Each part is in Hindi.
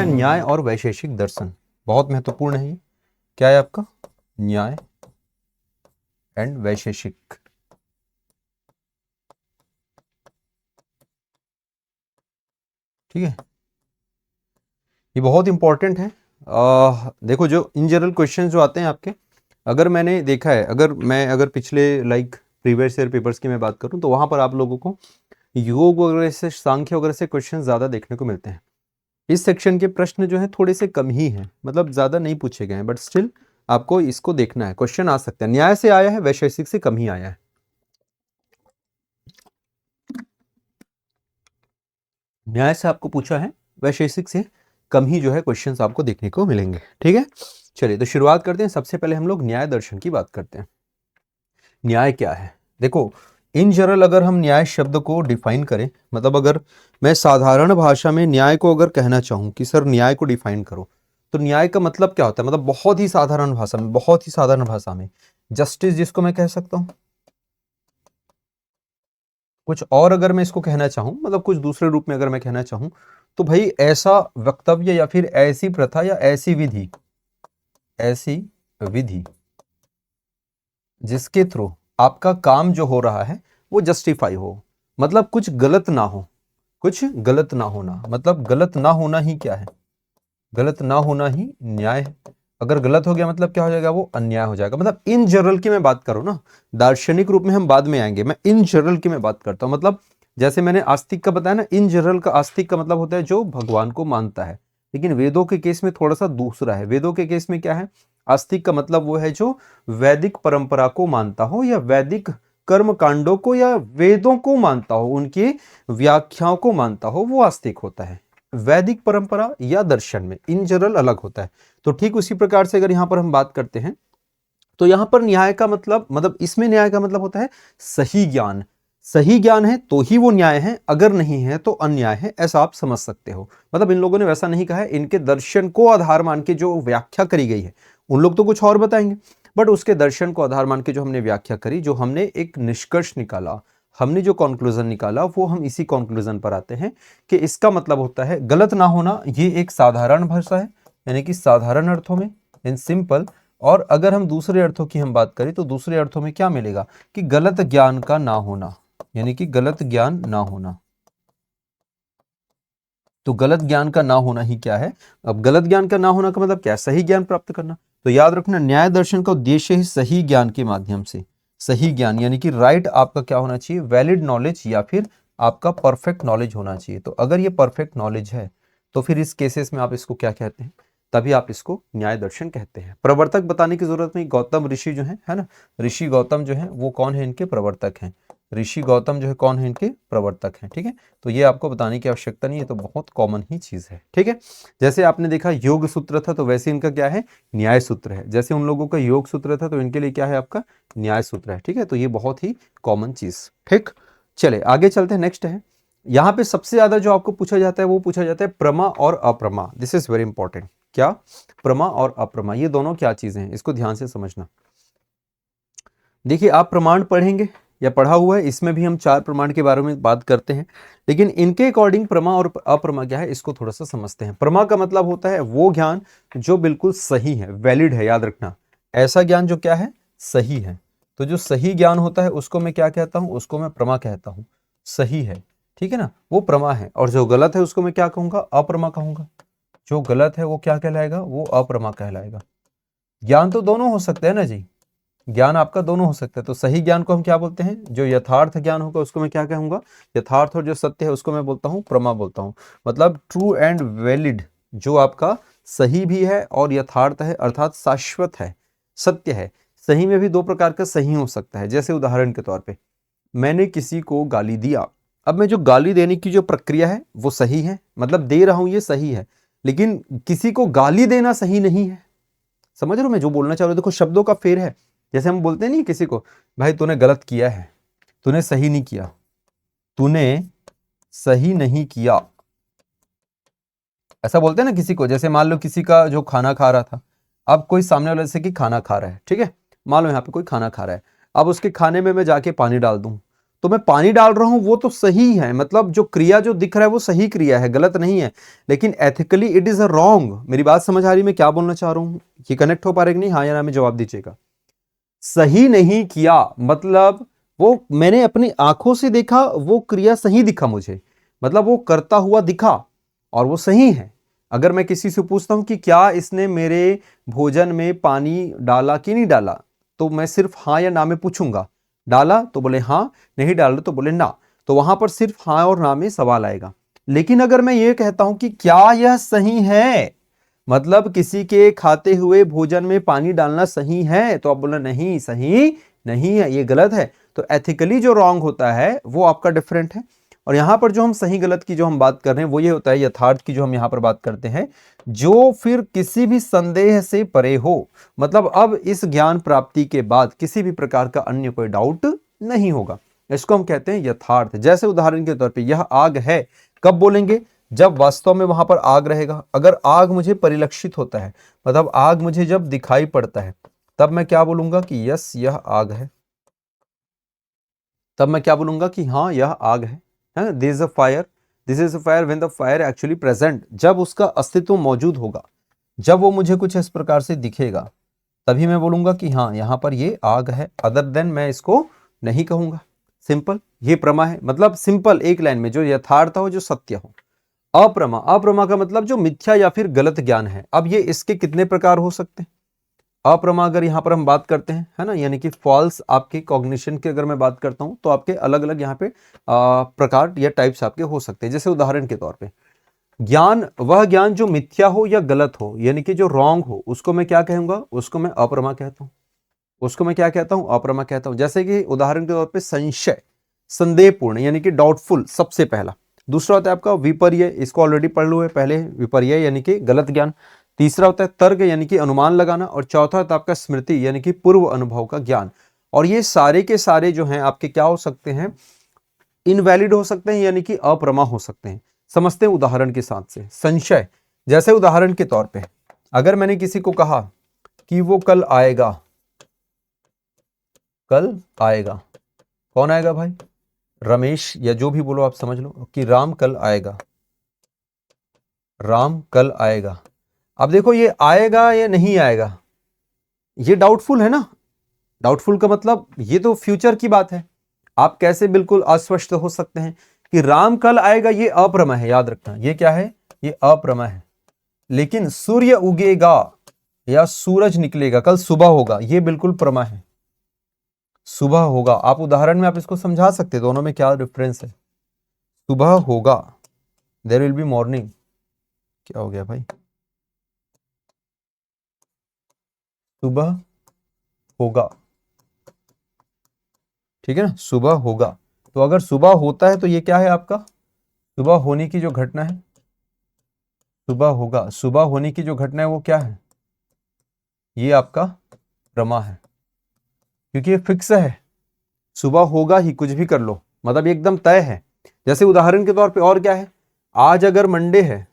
है न्याय और वैशेषिक दर्शन, बहुत महत्वपूर्ण है ये। क्या है आपका? न्याय एंड वैशेषिक। ठीक है, ये बहुत इंपॉर्टेंट है। देखो जो इन जनरल क्वेश्चन जो आते हैं आपके, अगर मैंने देखा है, अगर पिछले प्रीवियस ईयर पेपर्स की मैं बात करूं तो वहां पर आप लोगों को योग वगैरह से, सांख्य वगैरह से क्वेश्चन ज्यादा देखने को मिलते हैं। इस सेक्शन के प्रश्न जो है थोड़े से कम ही हैं, मतलब ज्यादा नहीं पूछे गए हैं, बट स्टिल आपको इसको देखना है, क्वेश्चन आ सकता है। न्याय से आया है, वैशेषिक से कम ही आया है। न्याय से आपको पूछा है, वैशेषिक से कम ही जो है क्वेश्चंस आपको देखने को मिलेंगे। ठीक है, चलिए तो शुरुआत करते हैं। सबसे पहले हम लोग न्याय दर्शन की बात करते हैं। न्याय क्या है? देखो इन जनरल अगर हम न्याय शब्द को डिफाइन करें, मतलब अगर मैं साधारण भाषा में न्याय को अगर कहना चाहूं कि सर न्याय को डिफाइन करो, तो न्याय का मतलब क्या होता है? मतलब बहुत ही साधारण भाषा में, बहुत ही साधारण भाषा में जस्टिस जिसको मैं कह सकता हूं। कुछ और अगर मैं इसको कहना चाहूं, मतलब कुछ दूसरे रूप में अगर मैं कहना चाहूं, तो भाई ऐसा वक्तव्य या फिर ऐसी प्रथा या ऐसी विधि जिसके थ्रू आपका काम जो हो रहा है वो जस्टिफाई हो, मतलब कुछ गलत ना हो, कुछ गलत ना होना, मतलब गलत ना होना ही क्या है? गलत ना होना ही न्याय है। अगर गलत हो गया मतलब क्या हो जाएगा? वो अन्याय हो जाएगा। मतलब इन जनरल की मैं बात करूं ना, दार्शनिक रूप में हम बाद में आएंगे, मैं इन जनरल की मैं बात करता हूं। मतलब जैसे मैंने आस्तिक का बताया ना, इन जनरल का आस्तिक का मतलब होता है जो भगवान को मानता है, लेकिन वेदों के केस में थोड़ा सा दूसरा है। वेदों के केस में क्या है? आस्तिक का मतलब वो है जो वैदिक परंपरा को मानता हो, या वैदिक कर्म कांडों को, या वेदों को मानता हो, उनकी व्याख्याओं को मानता हो, वो आस्तिक होता है। वैदिक परंपरा या दर्शन में इन जनरल अलग होता है। तो ठीक उसी प्रकार से अगर यहां पर हम बात करते हैं, तो यहां पर न्याय का मतलब इसमें न्याय का मतलब होता है सही ज्ञान। सही ज्ञान है तो ही वो न्याय है, अगर नहीं है तो अन्याय है, ऐसा आप समझ सकते हो। मतलब इन लोगों ने वैसा नहीं कहा है, इनके दर्शन को आधार मान के जो व्याख्या करी गई है, उन लोग तो कुछ और बताएंगे, बट उसके दर्शन को आधार मान के जो हमने व्याख्या करी, जो हमने एक निष्कर्ष निकाला, हमने जो कंक्लूजन निकाला, वो हम इसी कंक्लूजन पर आते हैं कि इसका मतलब होता है गलत ना होना। ये एक साधारण भाषा है, यानी कि साधारण अर्थों में, इन सिंपल। और अगर हम दूसरे अर्थों की हम बात करें तो दूसरे अर्थों में क्या मिलेगा? कि गलत ज्ञान का ना होना, यानी कि गलत ज्ञान ना होना। तो गलत ज्ञान का ना होना ही क्या है? अब गलत ज्ञान का ना होना का मतलब क्या है? सही ज्ञान प्राप्त करना। तो याद रखना, न्याय दर्शन का उद्देश्य ही सही ज्ञान के माध्यम से, सही ज्ञान यानी कि राइट आपका क्या होना चाहिए? वैलिड नॉलेज, या फिर आपका परफेक्ट नॉलेज होना चाहिए। तो अगर ये परफेक्ट नॉलेज है तो फिर इस केसेस में आप इसको क्या कहते हैं? तभी आप इसको न्याय दर्शन कहते हैं। प्रवर्तक बताने की जरूरत नहीं, गौतम ऋषि जो है ना, ऋषि गौतम जो है वो कौन है? इनके प्रवर्तक हैं। ऋषि गौतम जो है कौन है? इनके प्रवर्तक हैं। ठीक है, तो ये आपको बताने की आवश्यकता नहीं है, तो बहुत कॉमन ही चीज है। ठीक है, जैसे आपने देखा योग सूत्र था, तो वैसे इनका क्या है? न्याय सूत्र है। जैसे उन लोगों का योग सूत्र था, तो इनके लिए क्या है? आपका न्याय सूत्र है। ठीक है, तो ये बहुत ही कॉमन चीज। ठीक, चले आगे चलते हैं। नेक्स्ट है, यहाँ पे सबसे ज्यादा जो आपको पूछा जाता है वो पूछा जाता है प्रमा और अप्रमा। This is very important. क्या? प्रमा और अप्रमा, ये दोनों क्या चीजें हैं? इसको ध्यान से समझना। देखिए आप प्रमाण पढ़ेंगे या पढ़ा हुआ है, इसमें भी हम 4 प्रमाण के बारे में बात करते हैं, लेकिन इनके अकॉर्डिंग प्रमा और अप्रमा क्या है इसको थोड़ा सा समझते हैं। प्रमा का मतलब होता है वो ज्ञान जो बिल्कुल सही है, वैलिड है। याद रखना, ऐसा ज्ञान जो क्या है? सही है। तो जो सही ज्ञान होता है उसको मैं क्या कहता हूं? उसको मैं प्रमा कहता हूं। सही है, ठीक है ना, वो प्रमा है। और जो गलत है उसको मैं क्या कहूंगा? अप्रमा कहूंगा। जो गलत है वो क्या कहलाएगा? वो अप्रमा कहलाएगा। ज्ञान तो दोनों हो सकते हैं ना जी, ज्ञान आपका दोनों हो सकता है। तो सही ज्ञान को हम क्या बोलते हैं? जो यथार्थ ज्ञान होगा उसको मैं क्या कहूंगा? यथार्थ। और जो सत्य है उसको मैं बोलता हूं प्रमा बोलता हूं। मतलब ट्रू एंड वैलिड, जो आपका सही भी है और यथार्थ है, अर्थात शाश्वत है, सत्य है। सही में भी 2 प्रकार का सही हो सकता है। जैसे उदाहरण के तौर पे, मैंने किसी को गाली दिया। अब मैं जो गाली देने की जो प्रक्रिया है वो सही है, मतलब दे रहा हूं ये सही है, लेकिन किसी को गाली देना सही नहीं है। समझ रहे हो मैं जो बोलना चाह रहा हूं? देखो शब्दों का फेर है। जैसे हम बोलते नहीं किसी को, भाई तूने गलत किया है, तूने सही नहीं किया, तूने सही नहीं किया, ऐसा बोलते हैं ना किसी को। जैसे मान लो किसी का जो खाना खा रहा था, अब कोई सामने वाले से कि खाना खा रहा है, ठीक है, मान लो यहाँ पे कोई खाना खा रहा है, अब उसके खाने में मैं जाके पानी डाल दूं, तो मैं पानी डाल रहा हूं वो तो सही है, मतलब जो क्रिया जो दिख रहा है वो सही क्रिया है, गलत नहीं है, लेकिन ethically it is a wrong. मेरी बात समझ आ रही, मैं क्या बोलना चाह रहा हूं? ये कनेक्ट हो पा रहा है कि नहीं? हाँ या ना में जवाब दीजिएगा। सही नहीं किया मतलब वो मैंने अपनी आंखों से देखा, वो क्रिया सही दिखा मुझे, मतलब वो करता हुआ दिखा और वो सही है। अगर मैं किसी से पूछता हूं कि क्या इसने मेरे भोजन में पानी डाला कि नहीं डाला, तो मैं सिर्फ हाँ या ना में पूछूंगा। डाला तो बोले हाँ, नहीं डाला तो बोले ना, तो वहां पर सिर्फ हाँ और ना में सवाल आएगा। लेकिन अगर मैं ये कहता हूं कि क्या यह सही है, मतलब किसी के खाते हुए भोजन में पानी डालना सही है, तो आप बोले नहीं सही नहीं है, ये गलत है। तो एथिकली जो रॉन्ग होता है वो आपका डिफरेंट है। और यहां पर जो हम सही गलत की जो हम बात कर रहे हैं वो ये होता है यथार्थ की जो हम यहां पर बात करते हैं, जो फिर किसी भी संदेह से परे हो, मतलब अब इस ज्ञान प्राप्ति के बाद किसी भी प्रकार का अन्य कोई डाउट नहीं होगा, इसको हम कहते हैं यथार्थ। जैसे उदाहरण के तौर पे यह आग है, कब बोलेंगे? जब वास्तव में वहां पर आग रहेगा। अगर आग मुझे परिलक्षित होता है, मतलब आग मुझे जब दिखाई पड़ता है, तब मैं क्या बोलूंगा कि यस यह आग है, तब मैं क्या बोलूंगा कि हाँ यह आग है, this is a fire, this is a fire when the fire actually present, जब उसका अस्तित्व मौजूद होगा, जब वो मुझे कुछ इस प्रकार से दिखेगा, तभी मैं बोलूंगा कि हाँ यहां पर ये आग है, अदर देन मैं इसको नहीं कहूंगा। सिंपल, ये प्रमा है, मतलब सिंपल एक लाइन में जो यथार्थ हो, जो सत्य हो। अप्रमा, अप्रमा का मतलब जो मिथ्या या फिर गलत ज्ञान है। अब ये इसके कितने प्रकार हो सकते हैं? अप्रमा अगर यहां पर हम बात करते हैं, है ना, यानी कि फॉल्स आपके कॉग्निशन की अगर मैं बात करता हूं, तो आपके अलग अलग यहाँ पे प्रकार या टाइप्स आपके हो सकते हैं। जैसे उदाहरण के तौर पे ज्ञान, वह ज्ञान जो मिथ्या हो या गलत हो, यानी कि जो रॉन्ग हो, उसको मैं क्या कहूंगा? उसको मैं अप्रमा कहता हूं। उसको मैं क्या कहता हूं? अप्रमा कहता हूं। जैसे कि उदाहरण के तौर पे संशय, संदेहपूर्ण यानी कि डाउटफुल, सबसे पहला। दूसरा होता है आपका विपर्य, इसको ऑलरेडी पढ़ लो है पहले, विपर्य यानी कि गलत ज्ञान। तीसरा होता है तर्क यानी कि अनुमान लगाना, और चौथा होता है आपका स्मृति यानी कि पूर्व अनुभव का ज्ञान। और ये सारे के सारे जो हैं आपके क्या हो सकते हैं? इनवैलिड हो सकते हैं, यानी कि अप्रमा हो सकते हैं। समझते हैं उदाहरण के साथ से। संशय, जैसे उदाहरण के तौर पे अगर मैंने किसी को कहा कि वो कल आएगा, कल आएगा, कौन आएगा भाई? रमेश, या जो भी बोलो आप समझ लो, कि राम कल आएगा, राम कल आएगा। अब देखो ये आएगा या नहीं आएगा, ये डाउटफुल है ना। डाउटफुल का मतलब ये तो फ्यूचर की बात है, आप कैसे बिल्कुल अस्पष्ट हो सकते हैं कि राम कल आएगा? ये अप्रमा है, याद रखना, ये क्या है? ये अप्रमा है। लेकिन सूर्य उगेगा या सूरज निकलेगा, कल सुबह होगा, ये बिल्कुल प्रमा है। सुबह होगा, आप उदाहरण में आप इसको समझा सकते, दोनों में क्या डिफरेंस है? सुबह होगा, देयर विल बी मॉर्निंग। क्या हो गया भाई? सुबह होगा, ठीक है ना, सुबह होगा। तो अगर सुबह होता है तो ये क्या है आपका? सुबह होने की जो घटना है, सुबह होगा, सुबह होने की जो घटना है वो क्या है? ये आपका प्रमा है, क्योंकि ये फिक्स है, सुबह होगा ही, कुछ भी कर लो, मतलब एकदम तय है। जैसे उदाहरण के तौर पे और क्या है? आज अगर मंडे है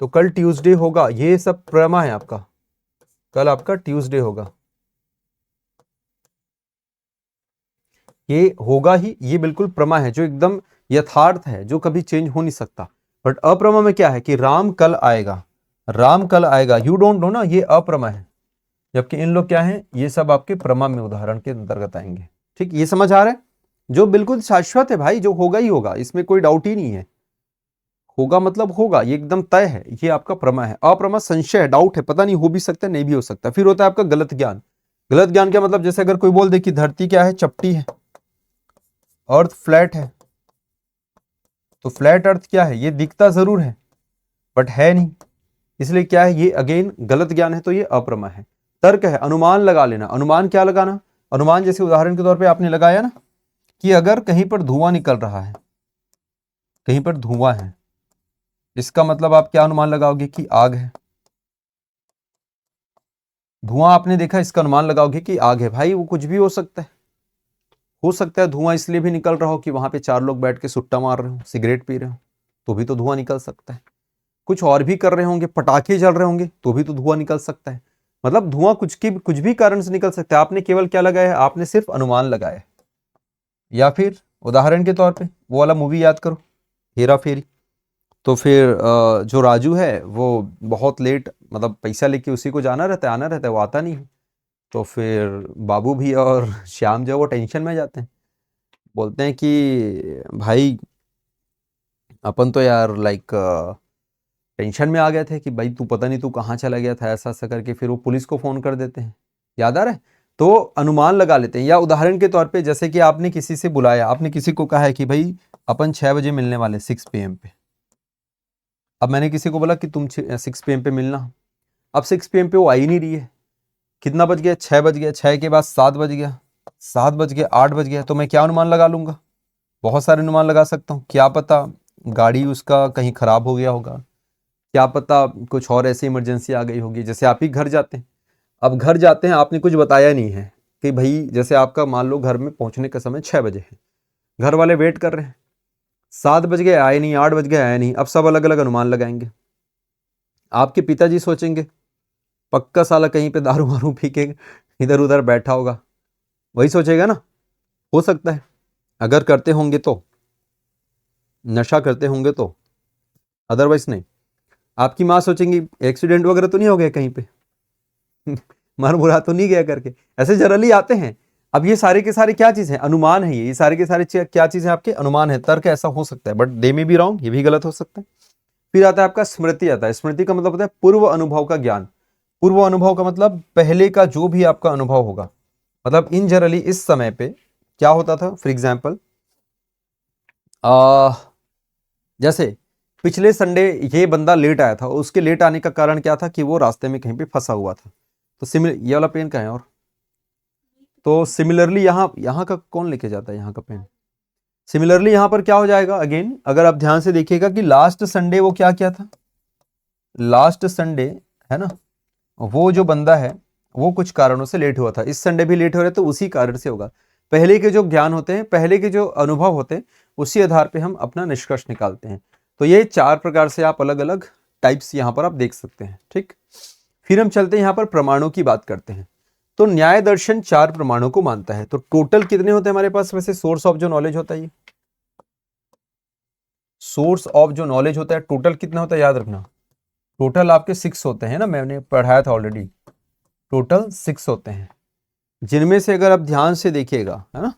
तो कल ट्यूसडे होगा, ये सब प्रमा है आपका, कल आपका ट्यूसडे होगा, ये होगा ही, ये बिल्कुल प्रमा है, जो एकदम यथार्थ है, जो कभी चेंज हो नहीं सकता। बट अप्रमा में क्या है कि राम कल आएगा, राम कल आएगा, यू डोंट नो ना, ये अप्रमा है। जबकि इन लोग क्या है? ये सब आपके प्रमा में उदाहरण के अंतर्गत आएंगे। ठीक, ये समझ आ रहा है? जो बिल्कुल शाश्वत है भाई, जो होगा ही होगा, इसमें कोई डाउट ही नहीं है। होगा मतलब होगा, ये एकदम तय है, ये आपका प्रमा है। अप्रमा संशय है, डाउट है, पता नहीं, हो भी सकता है नहीं भी हो सकता। फिर होता है आपका गलत ज्ञान। गलत ज्ञान क्या मतलब? जैसे अगर कोई बोल दे कि धरती क्या है? चपटी है, अर्थ फ्लैट है, तो फ्लैट अर्थ क्या है? ये दिखता जरूर है बट है नहीं, इसलिए क्या है? ये अगेन गलत ज्ञान है, तो ये अप्रमा है। तर्क है, अनुमान लगा लेना। अनुमान क्या लगाना? अनुमान जैसे उदाहरण के तौर पे आपने लगाया ना कि अगर कहीं पर धुआं निकल रहा है, कहीं पर धुआं है, इसका मतलब आप क्या अनुमान लगाओगे? कि आग है। धुआं आपने देखा, इसका अनुमान लगाओगे कि आग है। भाई वो कुछ भी हो सकता है, हो सकता है धुआं इसलिए भी निकल रहा हो कि वहां पे 4 लोग बैठ के सुट्टा मार रहे हो, सिगरेट पी रहे हो, तो भी तो धुआं निकल सकता है। कुछ और भी कर रहे होंगे, पटाखे जल रहे होंगे, तो भी तो धुआं निकल सकता है। मतलब धुआं कुछ भी कारण से निकल सकता है। आपने केवल क्या लगाया है? आपने सिर्फ अनुमान लगाया है। या फिर उदाहरण के तौर पे वो वाला मूवी याद करो, हेरा फेरी। तो फिर जो राजू है वो बहुत लेट, मतलब पैसा लेके उसी को जाना रहता है, आना रहता है, वो आता नहीं है। तो फिर बाबू भी और श्याम जो है वो टेंशन में जाते हैं, बोलते हैं कि भाई अपन तो यार लाइक टेंशन में आ गए थे कि भाई तू पता नहीं तू कहाँ चला गया था, ऐसा ऐसा करके फिर वो पुलिस को फ़ोन कर देते हैं। याद आ रहा है? तो अनुमान लगा लेते हैं। या उदाहरण के तौर पे जैसे कि आपने किसी से बुलाया, आपने किसी को कहा है कि भाई अपन 6 बजे मिलने वाले 6 PM पे। अब मैंने किसी को बोला कि तुम 6 PM पे मिलना। अब 6 PM पे वो आ ही नहीं रही है। कितना बज गया? 6 बज गया। 6 के बाद 7 बज गया, 7 बज गया, 8 बज गया। तो मैं क्या अनुमान लगा लूंगा? बहुत सारे अनुमान लगा सकता हूँ। क्या पता गाड़ी उसका कहीं खराब हो गया होगा, क्या पता कुछ और ऐसी इमरजेंसी आ गई होगी। जैसे आप ही घर जाते हैं, अब घर जाते हैं आपने कुछ बताया नहीं है कि भाई, जैसे आपका मान लो घर में पहुंचने का समय 6 बजे है, घर वाले वेट कर रहे हैं, 7 बज गए आए नहीं, 8 बज गए आए नहीं। अब सब अलग अलग अनुमान लगाएंगे। आपके पिताजी सोचेंगे पक्का साला कहीं पे दारू वारू पी के इधर उधर बैठा होगा, वही सोचेगा ना। हो सकता है अगर करते होंगे तो, नशा करते होंगे तो, अदरवाइज नहीं। आपकी माँ सोचेंगी एक्सीडेंट वगैरह तो नहीं हो गया कहीं पे मर बुरा तो नहीं गया करके, ऐसे जनरली आते हैं। अब ये सारे के सारे क्या चीज है? अनुमान है। ये सारे के सारे क्या चीज है? आपके अनुमान है। तर्क ऐसा हो सकता है, बट दे में भी रॉन्ग, ये भी गलत हो सकता है। फिर आता है आपका स्मृति। आता है स्मृति का मतलब होता है पूर्व अनुभव का ज्ञान। पूर्व अनुभव का मतलब पहले का जो भी आपका अनुभव होगा, मतलब इन जनरली इस समय पे क्या होता था। फॉर एग्जाम्पल जैसे पिछले संडे ये बंदा लेट आया था, उसके लेट आने का कारण क्या था कि वो रास्ते में कहीं पे फंसा हुआ था। तो सिमिलर ये वाला पेन का है। और तो सिमिलरली यहाँ यहाँ का कौन लेके जाता है यहाँ का पेन? सिमिलरली यहाँ पर क्या हो जाएगा अगेन, अगर आप ध्यान से देखिएगा कि लास्ट संडे वो क्या किया था, लास्ट संडे है ना, वो जो बंदा है वो कुछ कारणों से लेट हुआ था। इस संडे भी लेट हो रहा है तो उसी कारण से होगा। पहले के जो ज्ञान होते हैं, पहले के जो अनुभव होते हैं, उसी आधार पे हम अपना निष्कर्ष निकालते हैं। तो ये 4 प्रकार से आप अलग अलग टाइप्स यहाँ पर आप देख सकते हैं। ठीक, फिर हम चलते हैं यहाँ पर प्रमाणों की बात करते हैं। तो न्याय दर्शन 4 प्रमाणों को मानता है। तो टोटल कितने होते हैं हमारे पास वैसे सोर्स ऑफ जो नॉलेज होता है? ये सोर्स ऑफ जो नॉलेज होता है टोटल कितना होता है याद रखना। टोटल आपके 6 होते हैं ना, मैंने पढ़ाया था ऑलरेडी। टोटल 6 होते हैं, जिनमें से अगर आप ध्यान से देखिएगा, है ना,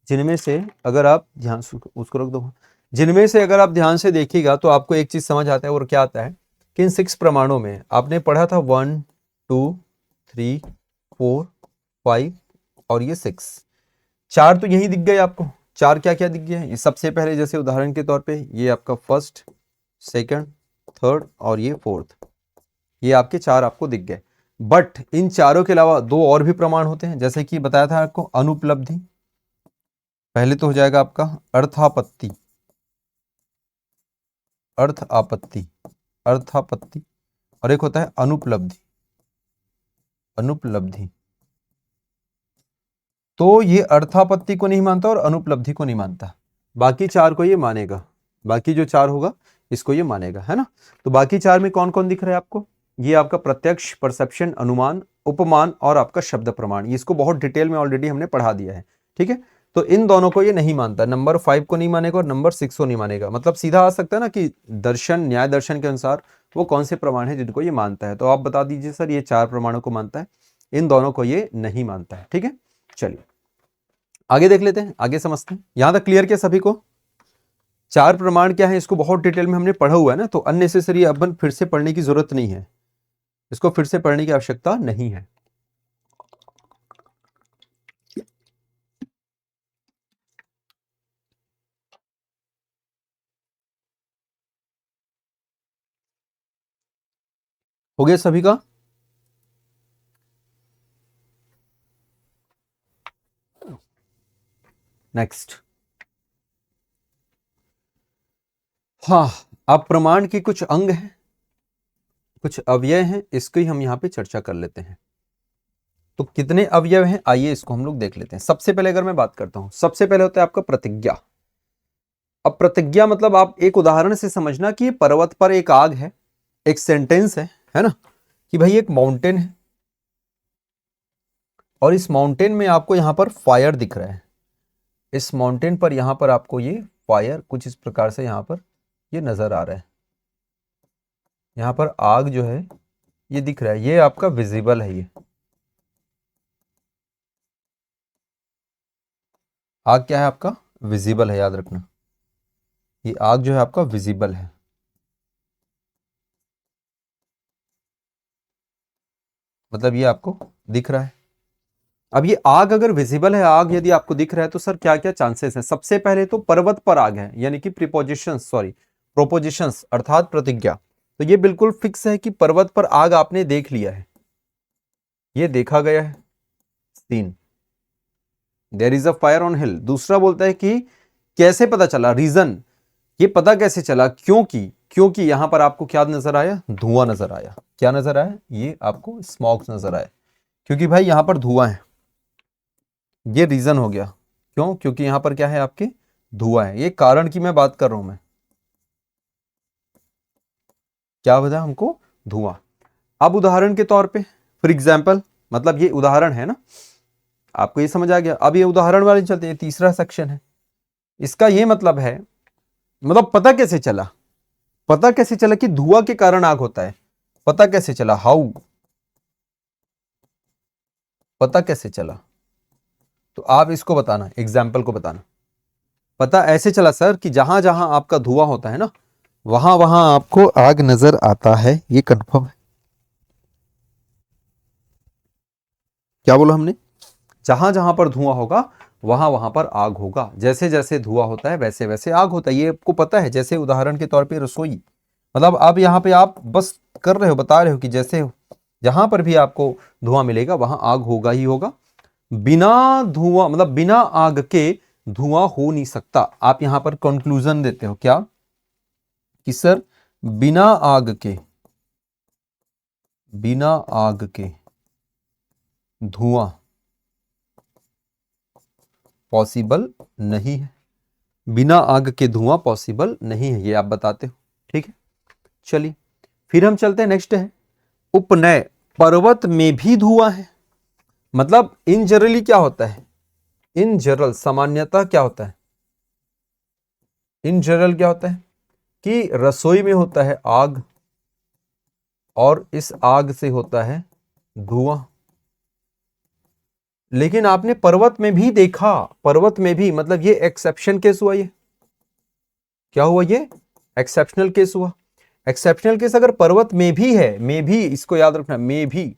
जिनमें से अगर आप ध्यान से उसको रख दो, जिनमें से अगर आप ध्यान से देखिएगा तो आपको एक चीज समझ आता है। और क्या आता है कि इन 6 प्रमाणों में आपने पढ़ा था 1 2 3 4 5 और ये 6, 4 तो यही दिख गए आपको। 4 क्या क्या दिख गया है? ये सबसे पहले जैसे उदाहरण के तौर पे ये आपका फर्स्ट, सेकंड, थर्ड और ये फोर्थ, ये आपके 4 आपको दिख गए। बट इन चारों के अलावा 2 और भी प्रमाण होते हैं, जैसे कि बताया था आपको अनुपलब्धि। पहले तो हो जाएगा आपका अर्थापत्ति, अर्थ आपत्ति, अर्थापत्ति, और एक होता है अनुपलब्धि, अनुपलब्धि। तो ये अर्थापत्ति को नहीं मानता और अनुपलब्धि को नहीं मानता, बाकी 4 को ये मानेगा। बाकी जो 4 होगा इसको ये मानेगा, है ना। तो बाकी 4 में कौन कौन दिख रहा है आपको? ये आपका प्रत्यक्ष, परसेप्शन, अनुमान, उपमान और आपका शब्द प्रमाण। इसको बहुत डिटेल में ऑलरेडी हमने पढ़ा दिया है। ठीक है, तो इन दोनों को ये नहीं मानता। नंबर 5 को नहीं मानेगा और नंबर 6 को नहीं मानेगा। मतलब सीधा आ सकता है ना कि दर्शन, न्याय दर्शन के अनुसार वो कौन से प्रमाण है जिनको ये मानता है। तो आप बता दीजिए सर, ये 4 प्रमाणों को मानता है, इन दोनों को ये नहीं मानता है। ठीक है, चलिए आगे देख लेते हैं, आगे समझते हैं। यहां तक क्लियर क्या सभी को? 4 प्रमाण क्या है इसको बहुत डिटेल में हमने पढ़ा हुआ है ना, तो अननेसेसरी अपन फिर से पढ़ने की जरूरत नहीं है, इसको फिर से पढ़ने की आवश्यकता नहीं है। हो गया सभी का? नेक्स्ट, हाँ, अब प्रमाण के कुछ अंग हैं, कुछ अवयव हैं, इसकी हम यहां पे चर्चा कर लेते हैं। तो कितने अवयव हैं आइए इसको हम लोग देख लेते हैं। सबसे पहले अगर मैं बात करता हूं, सबसे पहले होता है आपका प्रतिज्ञा। अब प्रतिज्ञा मतलब आप एक उदाहरण से समझना कि पर्वत पर एक आग है, एक सेंटेंस है ना, कि भाई एक माउंटेन है और इस माउंटेन में आपको यहां पर फायर दिख रहा है। इस माउंटेन पर यहाँ पर आपको ये फायर कुछ इस प्रकार से यहाँ पर ये नजर आ रहा है, यहाँ पर आग जो है ये दिख रहा है, ये आपका विजिबल है। ये आग क्या है आपका? विजिबल है, याद रखना। ये आग जो है आपका विजिबल है। मतलब ये आपको दिख रहा है। अब ये आग अगर विजिबल है, आग यदि आपको दिख रहा है, तो सर क्या क्या चांसेस हैं? सबसे पहले तो पर्वत पर आग है, यानी कि प्रोपोजिशंस अर्थात प्रतिज्ञा। तो ये बिल्कुल फिक्स है कि पर्वत पर आग आपने देख लिया है, ये देखा गया है scene, there is a fire on hill. दूसरा बोलता है कि कैसे पता चला, रीजन, ये पता कैसे चला? क्योंकि यहां पर आपको क्या नजर आया? धुआं नजर आया। क्या नजर आया? ये आपको स्मोक नजर आया, क्योंकि भाई यहां पर धुआं है। ये रीजन हो गया। क्यों? क्योंकि यहां पर क्या है आपके? धुआं है। ये कारण की मैं बात कर रहा हूं मैं। क्या बताया हमको? धुआं। अब उदाहरण के तौर पे, फॉर एग्जाम्पल, मतलब ये उदाहरण है ना, आपको ये समझ आ गया। अब ये उदाहरण वाले चलते हैं, तीसरा सेक्शन है। इसका ये मतलब है, मतलब पता कैसे चला? पता कैसे चला कि धुआं के कारण आग होता है? पता कैसे चला? हाउ? पता कैसे चला? तो आप इसको बताना, एग्जाम्पल को बताना। पता ऐसे चला सर कि जहां जहां आपका धुआं होता है ना, वहां वहां आपको आग नजर आता है, ये कंफर्म है। क्या बोला हमने? जहां जहां पर धुआं होगा वहां वहां पर आग होगा। जैसे जैसे धुआं होता है वैसे वैसे आग होता है, ये आपको पता है। जैसे उदाहरण के तौर पे रसोई, मतलब आप यहाँ पे आप बस कर रहे हो, बता रहे हो कि जैसे जहां पर भी आपको धुआं मिलेगा वहां आग होगा ही होगा। बिना धुआं, मतलब बिना आग के धुआं हो नहीं सकता। आप यहां पर कंक्लूजन देते हो क्या? कि सर बिना आग के, बिना आग के धुआं पॉसिबल नहीं है। बिना आग के धुआं पॉसिबल नहीं है, ये आप बताते हो। ठीक है, चलिए फिर हम चलते हैं। नेक्स्ट है उपनय। पर्वत में भी धुआं है। मतलब इन जनरली क्या होता है? इन जनरल, सामान्यतः क्या होता है? इन जनरल क्या होता है कि रसोई में होता है आग, और इस आग से होता है धुआं। लेकिन आपने पर्वत में भी देखा, पर्वत में भी, मतलब ये एक्सेप्शन केस हुआ। ये क्या हुआ? ये एक्सेप्शनल केस हुआ। एक्सेप्शनल केस अगर पर्वत में भी है, में भी, इसको याद रखना, में भी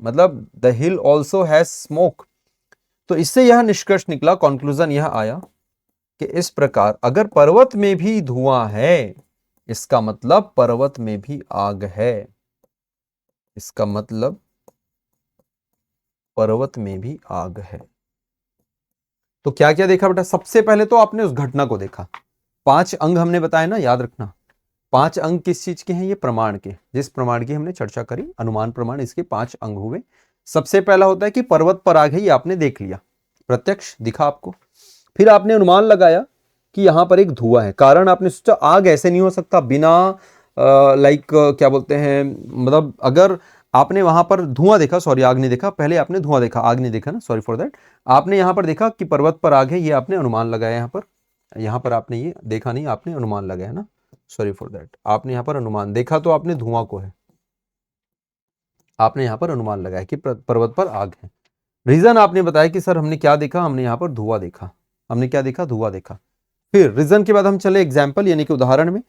मतलब the hill also has smoke. तो इससे यह निष्कर्ष निकला, कंक्लूजन यह आया कि इस प्रकार अगर पर्वत में भी धुआं है, इसका मतलब पर्वत में भी आग है। इसका मतलब पर्वत में भी आग है। तो क्या क्या देखा बेटा? सबसे पहले तो आपने उस घटना को देखा। 5 अंग हमने बताया ना, याद रखना। 5 अंग किस चीज के हैं? ये प्रमाण के, जिस प्रमाण की हमने चर्चा करी, अनुमान प्रमाण, इसके 5 अंग हुए। सबसे पहला होता है कि पर्वत पर आग है, ये आपने देख लिया, प्रत्यक्ष दिखा आपको। फिर आपने अनुमान लगाया कि यहां पर एक धुआं है। कारण आपने सोचा आग ऐसे नहीं हो सकता बिना लाइक क्या बोलते हैं, मतलब अगर आपने वहां पर धुआं देखा, सॉरी आग नहीं देखा, पहले आपने धुआं देखा, आग नहीं देखा ना, सॉरी फॉर दैट। आपने यहां पर देखा कि पर्वत पर आग है, ये आपने अनुमान लगाया। यहां पर आपने ये देखा नहीं, आपने अनुमान लगाया ना, सॉरी फॉर दैट। आपने यहां पर अनुमान देखा, तो आपने धुआं को है, आपने यहां पर अनुमान लगाया कि पर्वत पर आग है। रीजन आपने बताया कि सर हमने क्या देखा? हमने यहां पर धुआं देखा। हमने क्या देखा? धुआं देखा। फिर रीजन के बाद हम चले एग्जाम्पल, यानी कि उदाहरण में।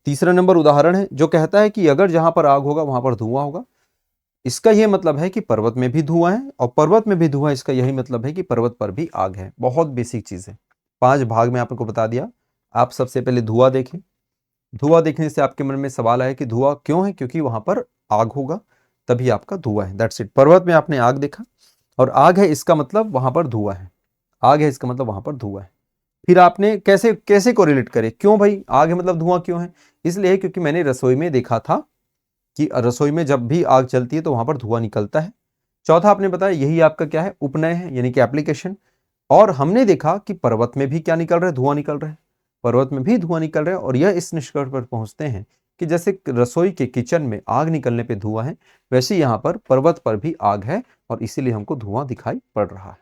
तीसरा नंबर उदाहरण है जो कहता है कि अगर जहां पर आग होगा वहां पर धुआं होगा। इसका यह मतलब है कि पर्वत में भी धुआं है, और पर्वत में भी धुआं, इसका यही मतलब है कि पर्वत पर भी आग है। बहुत बेसिक चीज है, 5 भाग में आपको बता दिया। आप सबसे पहले धुआं देखें। धुआं देखने से आपके मन में सवाल आया कि धुआं क्यों है? क्योंकि वहां पर आग होगा, तभी आपका धुआं है। That's it. पर्वत में आपने आग देखा, और आग है इसका मतलब वहां पर धुआं है। आग है इसका मतलब वहां पर धुआं है। फिर आपने कैसे कैसे कोरिलेट करे? क्यों भाई आग है मतलब धुआं क्यों है? इसलिए क्योंकि मैंने रसोई में देखा था कि रसोई में जब भी आग चलती है तो वहां पर धुआं निकलता है। चौथा आपने बताया यही आपका क्या है? उपनय है, यानी कि एप्लीकेशन। और हमने देखा कि पर्वत में भी क्या निकल रहा है? धुआं निकल रहा है। पर्वत में भी धुआं निकल रहा है, और यह इस निष्कर्ष पर पहुंचते हैं कि जैसे रसोई के किचन में आग निकलने पे धुआं है, वैसे यहाँ पर पर्वत पर भी आग है, और इसीलिए हमको धुआं दिखाई पड़ रहा है।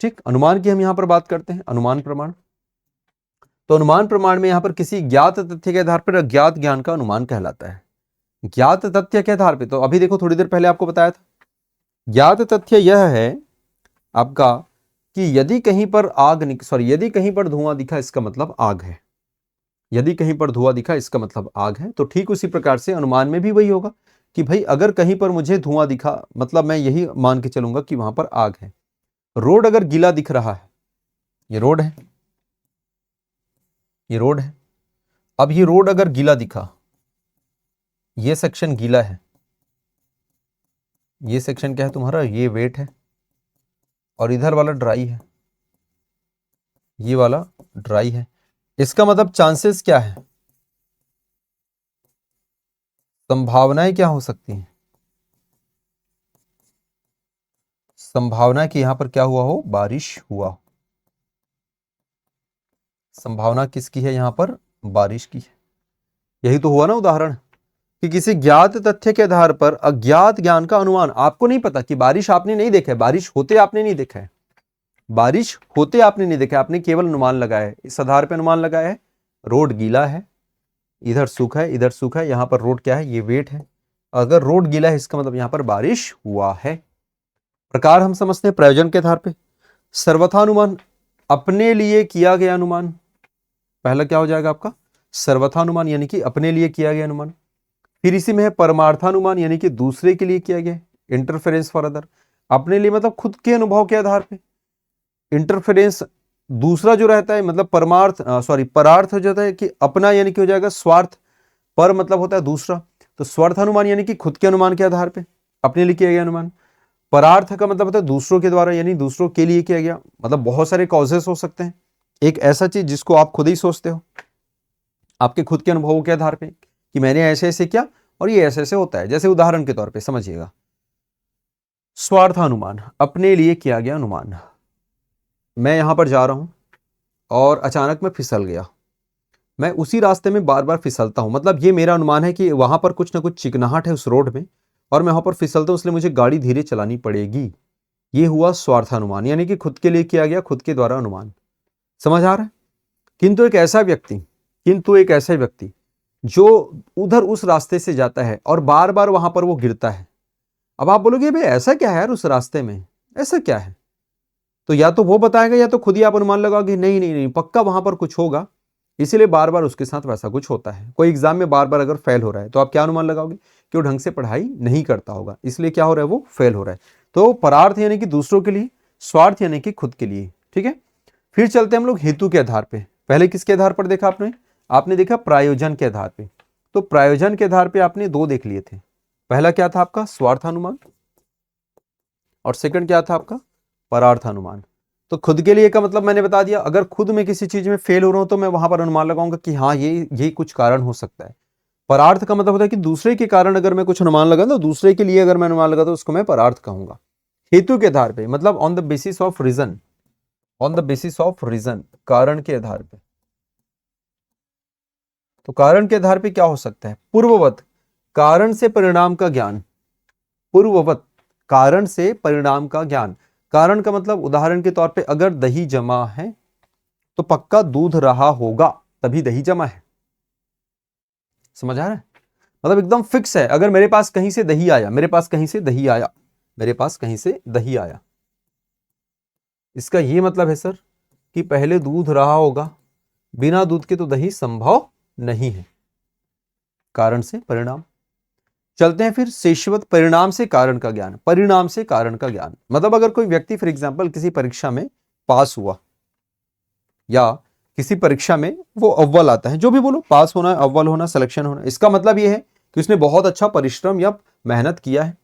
ठीक, अनुमान की हम यहां पर बात करते हैं, अनुमान प्रमाण। तो अनुमान प्रमाण में यहां पर किसी ज्ञात तथ्य के आधार पर अज्ञात ज्ञान का अनुमान कहलाता है। ज्ञात तथ्य के आधार पर, तो अभी देखो थोड़ी देर पहले आपको बताया था, ज्ञात तथ्य यह है आपका कि यदि कहीं पर यदि कहीं पर धुआं दिखा इसका मतलब आग है, यदि कहीं पर धुआं दिखा इसका मतलब आग है। तो ठीक उसी प्रकार से अनुमान में भी वही होगा कि भाई अगर कहीं पर मुझे धुआं दिखा मतलब मैं यही मान के चलूंगा कि वहां पर आग है। रोड अगर गीला दिख रहा है, ये रोड है, ये रोड है, अब ये रोड अगर गीला दिखा, ये सेक्शन गीला है, ये सेक्शन क्या है तुम्हारा, ये वेट है, और इधर वाला ड्राई है, ये वाला ड्राई है। इसका मतलब चांसेस क्या है, संभावनाएं क्या हो सकती हैं, संभावना कि यहां पर क्या हुआ हो, बारिश हुआ। संभावना किसकी है यहां पर, बारिश की है। यही तो हुआ ना उदाहरण कि किसी ज्ञात तथ्य के आधार पर अज्ञात ज्ञान का अनुमान। आपको नहीं पता कि बारिश आपने नहीं देखा है, बारिश होते आपने नहीं देखा है, बारिश होते आपने नहीं देखा, आपने केवल अनुमान लगाया है। इस आधार पर अनुमान लगाया है, रोड गीला है, इधर सूखा है, इधर सूखा है, यहां पर रोड क्या है, ये वेट है। अगर रोड गीला है इसका मतलब यहां पर बारिश हुआ है। प्रकार हम समझते हैं प्रयोजन के आधार पे। सर्वथा अनुमान, अपने लिए किया गया अनुमान। पहला क्या हो जाएगा आपका, सर्वथा अनुमान यानी कि अपने लिए किया गया अनुमान। फिर इसी में है परमार्थानुमान यानी कि दूसरे के लिए किया गया, इंटरफेरेंस फॉर अदर। अपने लिए मतलब खुद के अनुभव के आधार पे, इंटरफेरेंस दूसरा जो रहता है मतलब परार्थ हो जाता है कि अपना यानी कि हो जाएगा स्वार्थ, पर मतलब होता है दूसरा, तो स्वार्थ अनुमान यानी कि खुद के अनुमान के आधार पे अपने लिए किया गया अनुमान। परार्थ का मतलब होता है दूसरों के द्वारा यानी दूसरों के लिए किया गया, मतलब बहुत सारे कॉजेस हो सकते हैं। एक ऐसा चीज जिसको आप खुद ही सोचते हो आपके खुद के अनुभवों के आधार पे कि मैंने ऐसे ऐसे किया और ये ऐसे ऐसे होता है। जैसे उदाहरण के तौर पे समझिएगा, स्वार्थानुमान, अपने लिए किया गया अनुमान। मैं यहां पर जा रहा हूं और अचानक मैं फिसल गया, मैं उसी रास्ते में बार बार फिसलता हूं, मतलब ये मेरा अनुमान है कि वहां पर कुछ ना कुछ चिकनाहट है उस रोड में और मैं वहां पर फिसलता हूं, इसलिए मुझे गाड़ी धीरे चलानी पड़ेगी। ये हुआ स्वार्थानुमान यानी कि खुद के लिए किया गया, खुद के द्वारा अनुमान। समझ आ रहा है। किंतु एक ऐसा व्यक्ति जो उधर उस रास्ते से जाता है और बार बार वहां पर वो गिरता है। अब आप बोलोगे भाई ऐसा क्या है यार उस रास्ते में, ऐसा क्या है, तो या तो वो बताएगा या तो खुद ही आप अनुमान लगाओगे नहीं नहीं नहीं पक्का वहां पर कुछ होगा, इसीलिए बार बार उसके साथ वैसा कुछ होता है। कोई एग्जाम में बार बार अगर फेल हो रहा है तो आप क्या अनुमान लगाओगे कि वो ढंग से पढ़ाई नहीं करता होगा, इसलिए क्या हो रहा है, वो फेल हो रहा है। तो परार्थ यानी कि दूसरों के लिए, स्वार्थ यानी कि खुद के लिए। ठीक है, फिर चलते हम लोग हेतु के आधार पे। पहले किसके आधार पर देखा आपने देखा प्रायोजन के आधार पे। तो प्रायोजन के आधार पे आपने दो देख लिए थे, पहला क्या था आपका स्वार्थानुमान और सेकंड क्या था आपका परार्थानुमान। तो खुद के लिए का मतलब मैंने बता दिया, अगर खुद में किसी चीज में फेल हो रहा हूं तो मैं वहां पर अनुमान लगाऊंगा कि हाँ ये कुछ कारण हो सकता है। परार्थ का मतलब होता है कि दूसरे के कारण अगर मैं कुछ अनुमान लगा तो दूसरे के लिए अगर मैं अनुमान लगा तो उसको मैं परार्थ कहूंगा। हेतु के आधार पे मतलब on the basis of reason, on the basis of reason, कारण के आधार पे। तो कारण के आधार पे क्या हो सकता है, पूर्ववत कारण से परिणाम का ज्ञान, पूर्ववत कारण से परिणाम का ज्ञान। कारण का मतलब उदाहरण के तौर पे अगर दही जमा है तो पक्का दूध रहा होगा, तभी दही जमा है। समझ आ रहा है, मतलब एकदम फिक्स है। अगर मेरे पास कहीं से दही आया, मेरे पास कहीं से दही आया, मेरे पास कहीं से दही आया, इसका ये मतलब है सर कि पहले दूध रहा होगा, बिना दूध के तो दही संभव नहीं है। कारण से परिणाम। चलते हैं फिर शेषवत, परिणाम से कारण का ज्ञान। परिणाम से कारण का ज्ञान मतलब अगर कोई व्यक्ति फॉर एग्जांपल किसी परीक्षा में पास हुआ या किसी परीक्षा में वो अव्वल आता है, जो भी बोलो, पास होना, अव्वल होना, सिलेक्शन होना, इसका मतलब ये है कि उसने बहुत अच्छा परिश्रम या मेहनत किया है।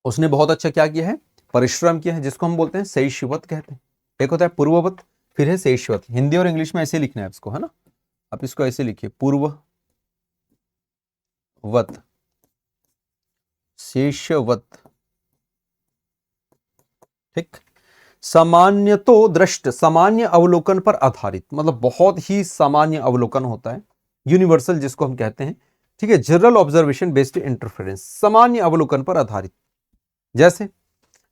उसने बहुत अच्छा क्या किया है, परिश्रम किया है, जिसको हम बोलते हैं शेषवत कहते हैं। एक होता है पूर्ववत, फिर है शेषवत। हिंदी और इंग्लिश में ऐसे लिखना है इसको, है ना, आप इसको ऐसे लिखिए, पूर्ववत, शेषवत। ठीक, सामान्य तो दृष्ट, सामान्य अवलोकन पर आधारित, मतलब बहुत ही सामान्य अवलोकन होता है, यूनिवर्सल जिसको हम कहते हैं, ठीक है, जनरल ऑब्जर्वेशन बेस्ड इंटरफेरेंस, सामान्य अवलोकन पर आधारित। जैसे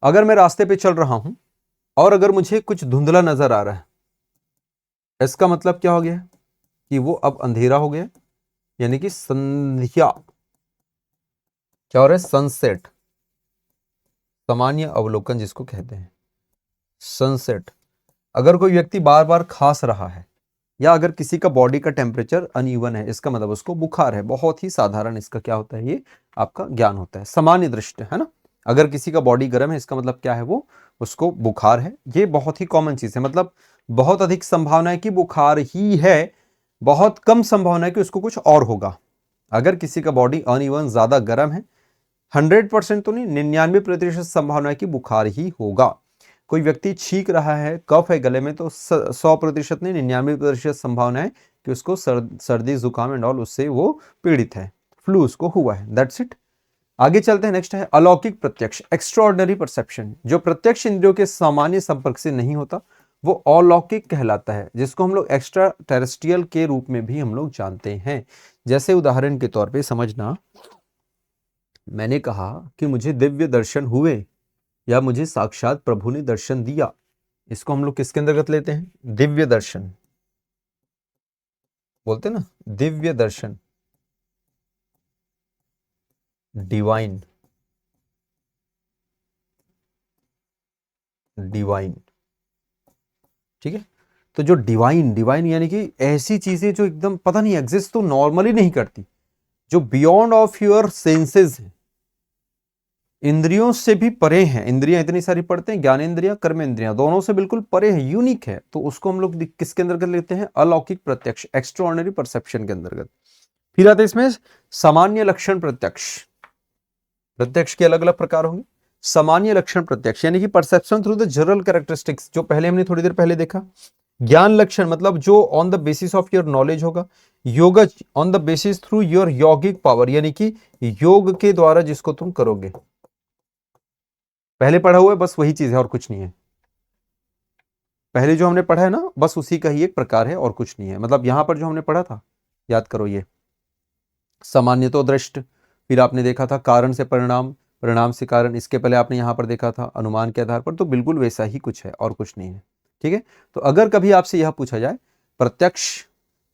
अगर मैं रास्ते पे चल रहा हूं और अगर मुझे कुछ धुंधला नजर आ रहा है, इसका मतलब क्या हो गया कि वो अब अंधेरा हो गया, यानी कि संध्या, क्या हो रहा है, सनसेट, सामान्य अवलोकन जिसको कहते हैं सनसेट। अगर कोई व्यक्ति बार बार खांस रहा है या अगर किसी का बॉडी का टेम्परेचर अनइवन है, इसका मतलब उसको बुखार है। बहुत ही साधारण इसका क्या होता है, ये आपका ज्ञान होता है, सामान्य दृष्टि, है ना। अगर किसी का बॉडी गर्म है, इसका मतलब क्या है, वो उसको बुखार है। ये बहुत ही कॉमन चीज है, मतलब बहुत अधिक संभावना है कि बुखार ही है, बहुत कम संभावना है कि उसको कुछ और होगा। अगर किसी का बॉडी अनइवन, ज्यादा गर्म है, 100% तो नहीं, 99% संभावना है कि बुखार ही होगा। कोई व्यक्ति छींक रहा है, कफ है गले में, तो 100% नहीं, 99% संभावना है कि उसको सर्दी जुकाम एंड ऑल, उससे वो पीड़ित है, फ्लू उसको हुआ है। That's it. आगे चलते हैं, नेक्स्ट है अलौकिक प्रत्यक्ष, एक्स्ट्राऑर्डिनरी परसेप्शन। जो प्रत्यक्ष इंद्रियों के सामान्य संपर्क से नहीं होता वो अलौकिक कहलाता है, जिसको हम लोग एक्स्ट्रा टेरेस्ट्रियल के रूप में भी हम लोग जानते हैं। जैसे उदाहरण के तौर पे समझना, मैंने कहा कि मुझे दिव्य दर्शन हुए या मुझे साक्षात प्रभु ने दर्शन दिया, इसको हम लोग किसके अंतर्गत लेते हैं, दिव्य दर्शन बोलते हैं ना, दिव्य दर्शन, डिवाइन, डिवाइन, ठीक है। तो जो डिवाइन, डिवाइन यानी कि ऐसी चीजें जो एकदम पता नहीं एग्जिस्ट तो नॉर्मली नहीं करती, जो बियॉन्ड ऑफ योर सेंसेस है, इंद्रियों से भी परे हैं। इंद्रियां इतनी सारी पढ़ते हैं, ज्ञानेंद्रियां, कर्मेंद्रियां, दोनों से बिल्कुल परे है, यूनिक है। तो उसको हम लोग किसके अंतर्गत लेते हैं, अलौकिक प्रत्यक्ष, एक्स्ट्राऑर्डिनरी परसेप्शन के अंतर्गत। फिर आते हैं इसमें सामान्य लक्षण प्रत्यक्ष। प्रत्यक्ष के अलग अलग प्रकार होंगे। सामान्य लक्षण प्रत्यक्ष यानी कि perception through the general characteristics, जो पहले हमने थोड़ी देर पहले देखा। ज्ञान लक्षण मतलब जो on the basis of your knowledge होगा। योगज on the basis through your yogic power, यानी कि योग के द्वारा जिसको तुम करोगे। पहले पढ़ा हुआ है, बस वही चीज है और कुछ नहीं है। पहले जो हमने पढ़ा है ना, बस उसी का ही एक प्रकार है और कुछ नहीं है। मतलब यहां पर जो हमने पढ़ा था, याद करो, ये सामान्य तो दृष्ट, फिर आपने देखा था कारण से परिणाम, परिणाम से कारण, इसके पहले आपने यहां पर देखा था अनुमान के आधार पर। तो बिल्कुल वैसा ही कुछ है और कुछ नहीं है, ठीक है। तो अगर कभी आपसे यह पूछा जाए प्रत्यक्ष,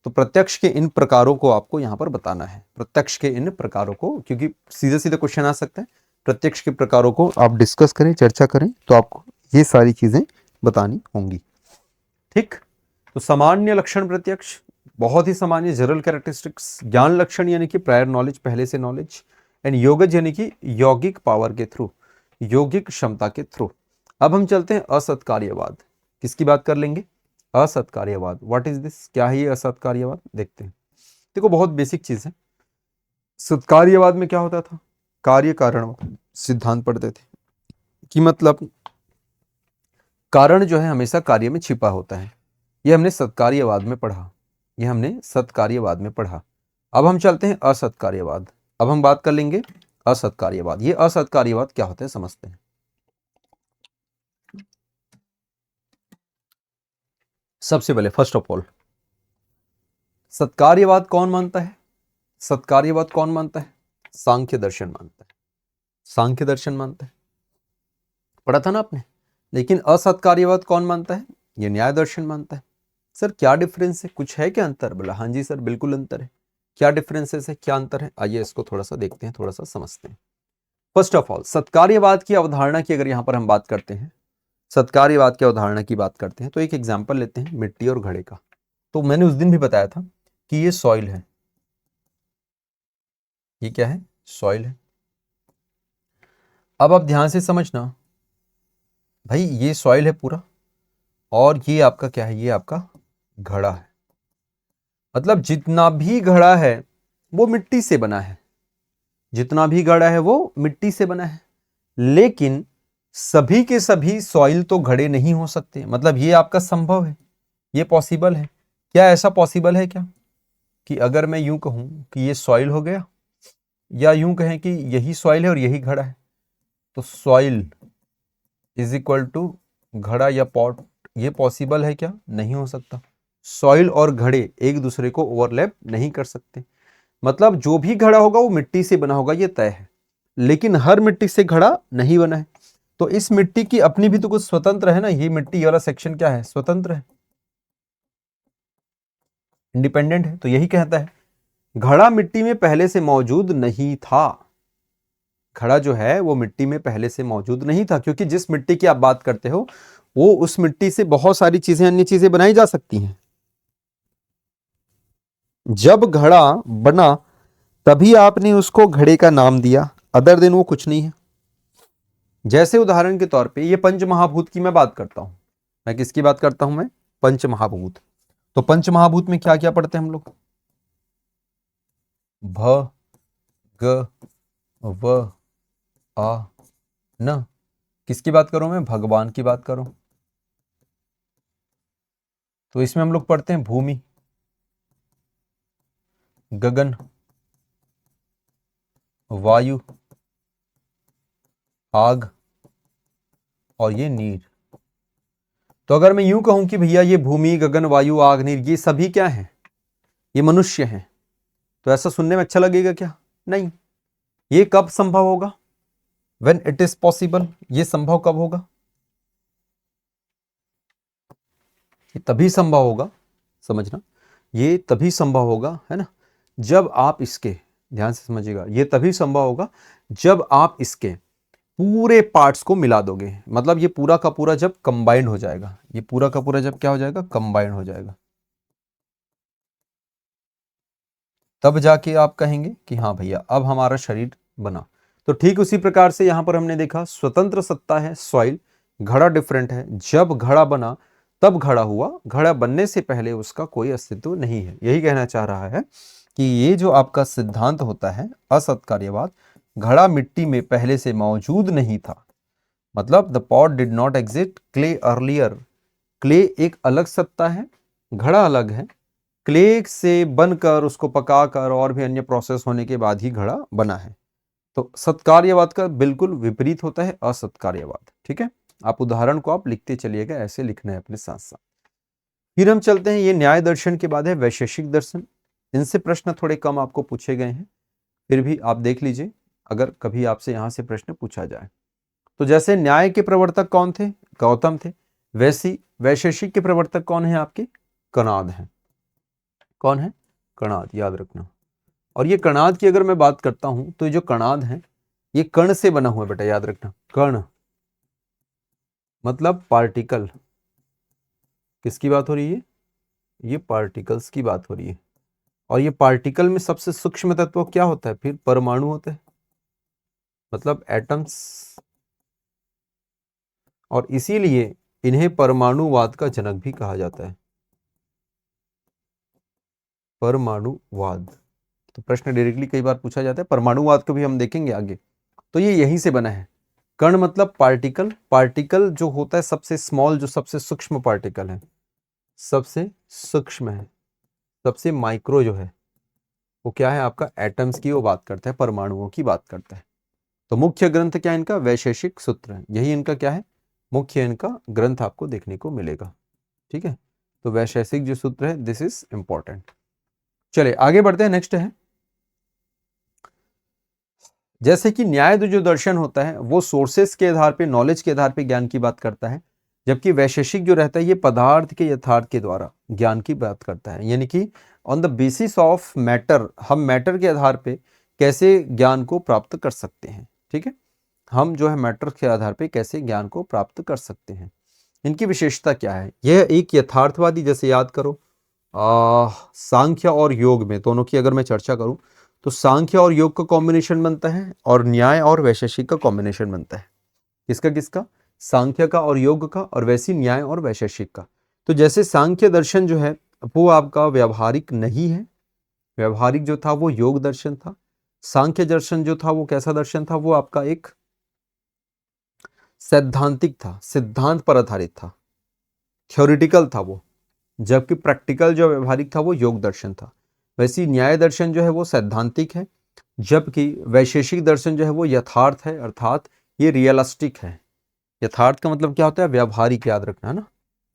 तो प्रत्यक्ष के इन प्रकारों को आपको यहां पर बताना है, प्रत्यक्ष के इन प्रकारों को, क्योंकि सीधे सीधे क्वेश्चन आ सकता है। प्रत्यक्ष के प्रकारों को आप डिस्कस करें, चर्चा करें, तो आपको ये सारी चीजें बतानी होंगी, ठीक। तो सामान्य लक्षण प्रत्यक्ष, बहुत ही सामान्य जनरल कैरेक्टरिस्टिक्स। ज्ञान लक्षण यानी कि प्रायर नॉलेज, पहले से नॉलेज। एंड योगज यानी कि यौगिक पावर के थ्रू, यौगिक क्षमता के थ्रू। अब हम चलते हैं असत्कार्यवाद। किसकी बात कर लेंगे, असत्कार्यवाद। व्हाट इज दिस, क्या है ये असत्कार्यवाद, देखते हैं। देखो बहुत बेसिक चीज है। सत्कार्यवाद में क्या होता था, कार्य कारण सिद्धांत पढ़ते थे, कि मतलब कारण जो है हमेशा कार्य में छिपा होता है। ये हमने सत्कार्यवाद में पढ़ा, ये हमने सत्कार्यवाद में पढ़ा। अब हम चलते हैं असत्कार्यवाद। अब हम बात कर लेंगे असत्कार्यवाद। ये असत्कार्यवाद क्या होता है समझते हैं। सबसे पहले फर्स्ट ऑफ ऑल, सत्कार्यवाद कौन मानता है, सत्कार्यवाद कौन मानता है, सांख्य दर्शन मानता है, सांख्य दर्शन मानता है, पढ़ा था ना आपने। लेकिन असत्कार्यवाद कौन मानता है, ये न्याय दर्शन मानता है। सर क्या डिफरेंस है, कुछ है क्या अंतर, बोला हाँ जी सर बिल्कुल अंतर है। क्या डिफरेंसेस है, क्या अंतर है, आइए इसको थोड़ा सा देखते हैं, थोड़ा सा समझते हैं। फर्स्ट ऑफ ऑल, सत्कार्यवाद की अवधारणा की अगर यहां पर हम बात करते हैं, सत्कार्यवाद की अवधारणा की बात करते हैं, तो एक एग्जाम्पल लेते हैं मिट्टी और घड़े का। तो मैंने उस दिन भी बताया था कि ये सॉइल है, ये क्या है, सॉइल है। अब आप ध्यान से समझना भाई, ये सॉइल है पूरा, और ये आपका क्या है, ये आपका घड़ा है। मतलब जितना भी घड़ा है वो मिट्टी से बना है, जितना भी घड़ा है वो मिट्टी से बना है। लेकिन सभी के सभी सॉइल तो घड़े नहीं हो सकते। मतलब ये आपका संभव है, ये पॉसिबल है। क्या ऐसा पॉसिबल है क्या कि अगर मैं यूं कहूं कि ये सॉइल हो गया, या यूं कहें कि यही सॉइल है और यही घड़ा है, तो सॉइल इज इक्वल टू घड़ा या पॉट, ये पॉसिबल है क्या, नहीं हो सकता। सॉइल और घड़े एक दूसरे को ओवरलैप नहीं कर सकते। मतलब जो भी घड़ा होगा वो मिट्टी से बना होगा, ये तय है। लेकिन हर मिट्टी से घड़ा नहीं बना है, तो इस मिट्टी की अपनी भी तो कुछ स्वतंत्र है ना। ये मिट्टी, ये वाला सेक्शन क्या है, स्वतंत्र है, इंडिपेंडेंट है। तो यही कहता है घड़ा मिट्टी में पहले से मौजूद नहीं था। घड़ा जो है वो मिट्टी में पहले से मौजूद नहीं था, क्योंकि जिस मिट्टी की आप बात करते हो वो उस मिट्टी से बहुत सारी चीजें, अन्य चीजें बनाई जा सकती हैं। जब घड़ा बना तभी आपने उसको घड़े का नाम दिया, अदर देन वो कुछ नहीं है। जैसे उदाहरण के तौर पे ये पंच महाभूत की मैं बात करता हूं। मैं किसकी बात करता हूं, मैं पंच महाभूत। तो पंच महाभूत में क्या क्या पढ़ते हैं हम लोग, भ, ग, व, आ, न। किसकी बात करूं मैं, भगवान की बात करूं। तो इसमें हम लोग पढ़ते हैं भूमि, गगन, वायु, आग और ये नीर। तो अगर मैं यूं कहूं कि भैया ये भूमि, गगन, वायु, आग, नीर, ये सभी क्या हैं, ये मनुष्य हैं, तो ऐसा सुनने में अच्छा लगेगा क्या, नहीं। ये कब संभव होगा, व्हेन इट इज पॉसिबल। ये संभव कब होगा, ये तभी संभव होगा, समझना, ये तभी संभव होगा, है ना, जब आप इसके, ध्यान से समझिएगा, ये तभी संभव होगा जब आप इसके पूरे पार्ट्स को मिला दोगे। मतलब ये पूरा का पूरा जब कंबाइंड हो जाएगा, ये पूरा का पूरा जब क्या हो जाएगा, कंबाइंड हो जाएगा, तब जाके आप कहेंगे कि हाँ भैया अब हमारा शरीर बना। तो ठीक उसी प्रकार से यहां पर हमने देखा स्वतंत्र सत्ता है सॉइल, घड़ा डिफरेंट है। जब घड़ा बना तब घड़ा हुआ, घड़ा बनने से पहले उसका कोई अस्तित्व नहीं है। यही कहना चाह रहा है कि ये जो आपका सिद्धांत होता है असत्कार्यवाद, घड़ा मिट्टी में पहले से मौजूद नहीं था, मतलब the pot did not exist clay earlier. Clay एक अलग सत्ता है, घड़ा अलग है। क्ले से बनकर उसको पकाकर और भी अन्य प्रोसेस होने के बाद ही घड़ा बना है। तो सत्कार्यवाद का बिल्कुल विपरीत होता है असत्कार्यवाद। ठीक है, आप उदाहरण को आप लिखते चलिएगा, ऐसे लिखना है अपने साथ साथ। फिर हम चलते हैं, ये न्याय दर्शन के बाद है वैशेषिक दर्शन। इनसे प्रश्न थोड़े कम आपको पूछे गए हैं, फिर भी आप देख लीजिए अगर कभी आपसे यहां से प्रश्न पूछा जाए। तो जैसे न्याय के प्रवर्तक कौन थे, गौतम थे, वैसी वैशेषिक के प्रवर्तक कौन है आपके, कणाद हैं। कौन है, कणाद, याद रखना। और ये कणाद की अगर मैं बात करता हूं तो ये जो कणाद है ये कण से बना हुआ है बेटा, याद रखना। कण मतलब पार्टिकल, किसकी बात हो रही है, ये पार्टिकल्स की बात हो रही है। और ये पार्टिकल में सबसे सूक्ष्म तत्व क्या होता है, फिर परमाणु होता है, मतलब एटम्स। और इसीलिए इन्हें परमाणुवाद का जनक भी कहा जाता है, परमाणुवाद। तो प्रश्न डायरेक्टली कई बार पूछा जाता है, परमाणुवाद को भी हम देखेंगे आगे। तो ये यहीं से बना है। कण मतलब पार्टिकल, पार्टिकल जो होता है सबसे स्मॉल, जो सबसे सूक्ष्म पार्टिकल है, सबसे सूक्ष्म है, सबसे माइक्रो जो है वो क्या है आपका, एटम्स की वो बात करता है, परमाणुओं की बात करता है। तो मुख्य ग्रंथ क्या है इनका, वैशेषिक सूत्र है, यही इनका क्या है, मुख्य इनका ग्रंथ आपको देखने को मिलेगा। ठीक है, तो वैशेषिक जो सूत्र है दिस इज इंपॉर्टेंट। चलिए आगे बढ़ते हैं, नेक्स्ट है जैसे कि न्याय जो दर्शन होता है वो सोर्सेस के आधार पे, नॉलेज के आधार पे ज्ञान की बात करता है, जबकि वैशेषिक जो रहता है ये पदार्थ के यथार्थ के द्वारा ज्ञान की बात करता है। यानी कि on the basis of matter, हम मैटर के आधार पे कैसे ज्ञान को प्राप्त कर सकते हैं। ठीक है, हम जो है मैटर के आधार पे कैसे ज्ञान को प्राप्त कर सकते हैं, इनकी विशेषता क्या है। यह एक यथार्थवादी, जैसे याद करो सांख्य और योग में दोनों की अगर मैं चर्चा करूं तो सांख्य और योग का कॉम्बिनेशन बनता है और न्याय और वैशेषिक का कॉम्बिनेशन बनता है। किसका किसका, सांख्य का और योग का, और वैसी न्याय और वैशेषिक का। तो जैसे सांख्य दर्शन जो है वो आपका व्यवहारिक नहीं है, व्यवहारिक जो था वो योग दर्शन था। सांख्य दर्शन जो था वो कैसा दर्शन था, वो आपका एक सैद्धांतिक था, सिद्धांत पर आधारित था, थ्योरेटिकल था वो। जबकि प्रैक्टिकल जो व्यवहारिक था वो योग दर्शन था। वैसी न्याय दर्शन जो है वो सैद्धांतिक है, जबकि वैशेषिक दर्शन जो है वो यथार्थ है, अर्थात ये रियलिस्टिक है। यथार्थ का मतलब क्या होता है, व्यवहारिक, याद रखना है ना।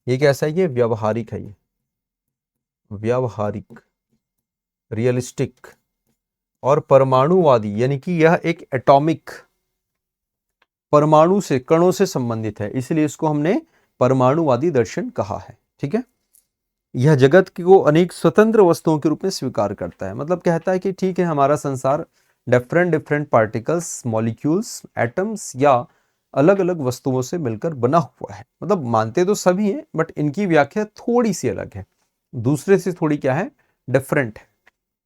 ये कैसा है, ये व्यवहारिक है, ये व्यवहारिक, रियलिस्टिक। और परमाणुवादी यानी कि यह एक एटॉमिक, परमाणु से, कणों से संबंधित है, इसलिए इसको हमने परमाणुवादी दर्शन कहा है। ठीक है। यह जगत को अनेक स्वतंत्र वस्तुओं के रूप में स्वीकार करता है, मतलब कहता है कि ठीक है, हमारा संसार different different particles, molecules, atoms या अलग अलग वस्तुओं से मिलकर बना हुआ है। मतलब मानते तो सभी हैं, बट इनकी व्याख्या थोड़ी सी अलग है, दूसरे से थोड़ी क्या है, डिफरेंट है।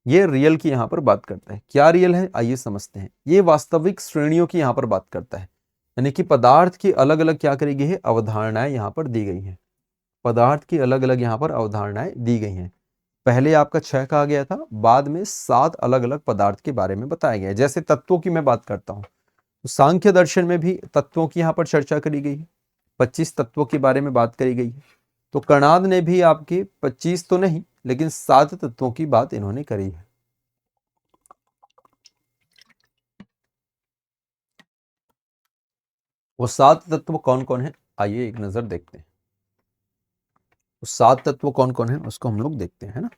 ये रियल की यहाँ पर बात करता है। क्या रियल है, आइए समझते हैं। ये वास्तविक श्रेणियों की यहाँ पर बात करता है, यानी कि पदार्थ की अलग अलग क्या करी गई है, अवधारणाएं यहाँ पर दी गई हैं। पदार्थ की अलग अलग यहाँ पर अवधारणाएं दी गई हैं। पहले आपका 6 कहा गया था, बाद में 7 अलग अलग पदार्थ के बारे में बताया गया है। जैसे तत्वों की मैं बात करता हूँ, तो सांख्य दर्शन में भी तत्वों की यहाँ पर चर्चा करी गई है, 25 तत्वों के बारे में बात करी गई है। तो कणाद ने भी आपके 25 तो नहीं, लेकिन 7 तत्वों की बात इन्होंने करी है। वो 7 तत्व कौन कौन है, आइए एक नजर देखते हैं। वो 7 तत्व कौन कौन है उसको हम लोग देखते हैं, है ना।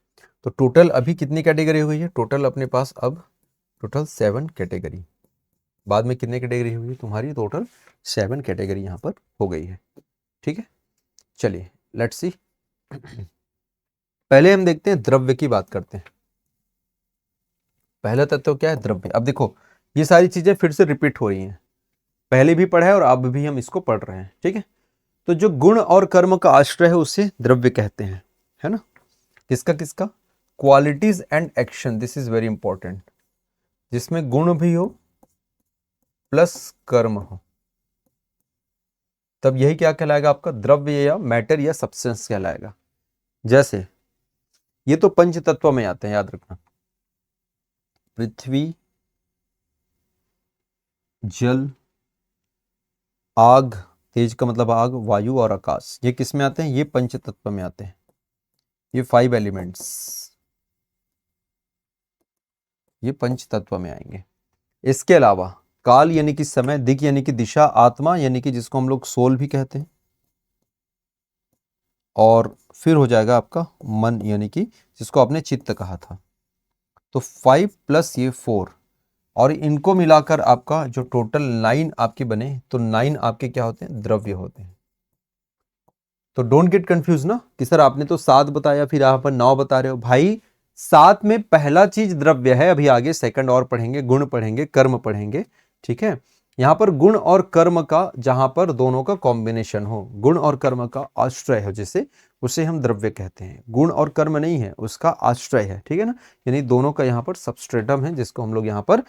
तो टोटल अभी कितनी कैटेगरी हुई है, टोटल अपने पास अब टोटल 7 कैटेगरी। बाद में कितने कैटेगरी हुई तुम्हारी, टोटल 7 कैटेगरी यहाँ पर हो गई है। ठीक है, चलिए लेट्स सी। पहले हम देखते हैं, द्रव्य की बात करते हैं। पहला तत्व क्या है, द्रव्य। अब देखो ये सारी चीजें फिर से रिपीट हो रही हैं, पहले भी पढ़ा है और अब भी हम इसको पढ़ रहे हैं। ठीक है, तो जो गुण और कर्म का आश्रय है उसे द्रव्य कहते हैं, है ना। किसका किसका, qualities and action, this is very important. जिसमें गुण भी हो प्लस कर्म हो, तब यही क्या कहलाएगा आपका, द्रव्य या मैटर या सब्सटेंस कहलाएगा। जैसे ये तो पंच तत्व में आते हैं, याद रखना। पृथ्वी, जल, आग, तेज का मतलब आग, वायु और आकाश, ये किस में आते हैं, ये पंच तत्व में आते हैं। ये 5 एलिमेंट्स, ये पंच तत्व में आएंगे। इसके अलावा काल यानी कि समय, दिक यानी कि दिशा, आत्मा यानी कि जिसको हम लोग सोल भी कहते हैं, और फिर हो जाएगा आपका मन यानी कि जिसको आपने चित्त कहा था। तो 5 प्लस ये 4, और इनको मिलाकर आपका जो टोटल 9 आपके बने, तो 9 आपके क्या होते हैं, द्रव्य होते हैं। तो डोंट गेट कंफ्यूज ना कि सर आपने तो 7 बताया फिर यहाँ पर 9 बता रहे हो। भाई 7 में पहला चीज द्रव्य है, अभी आगे सेकंड और पढ़ेंगे, गुण पढ़ेंगे, कर्म पढ़ेंगे। ठीक है, यहाँ पर गुण और कर्म का, जहां पर दोनों का कॉम्बिनेशन हो, गुण और कर्म का आश्रय हो जिसे, उसे हम द्रव्य कहते हैं। गुण और कर्म नहीं है, उसका आश्रय है। ठीक है ना, यानी दोनों का यहाँ पर सबस्ट्रेटम है, जिसको हम लोग यहाँ पर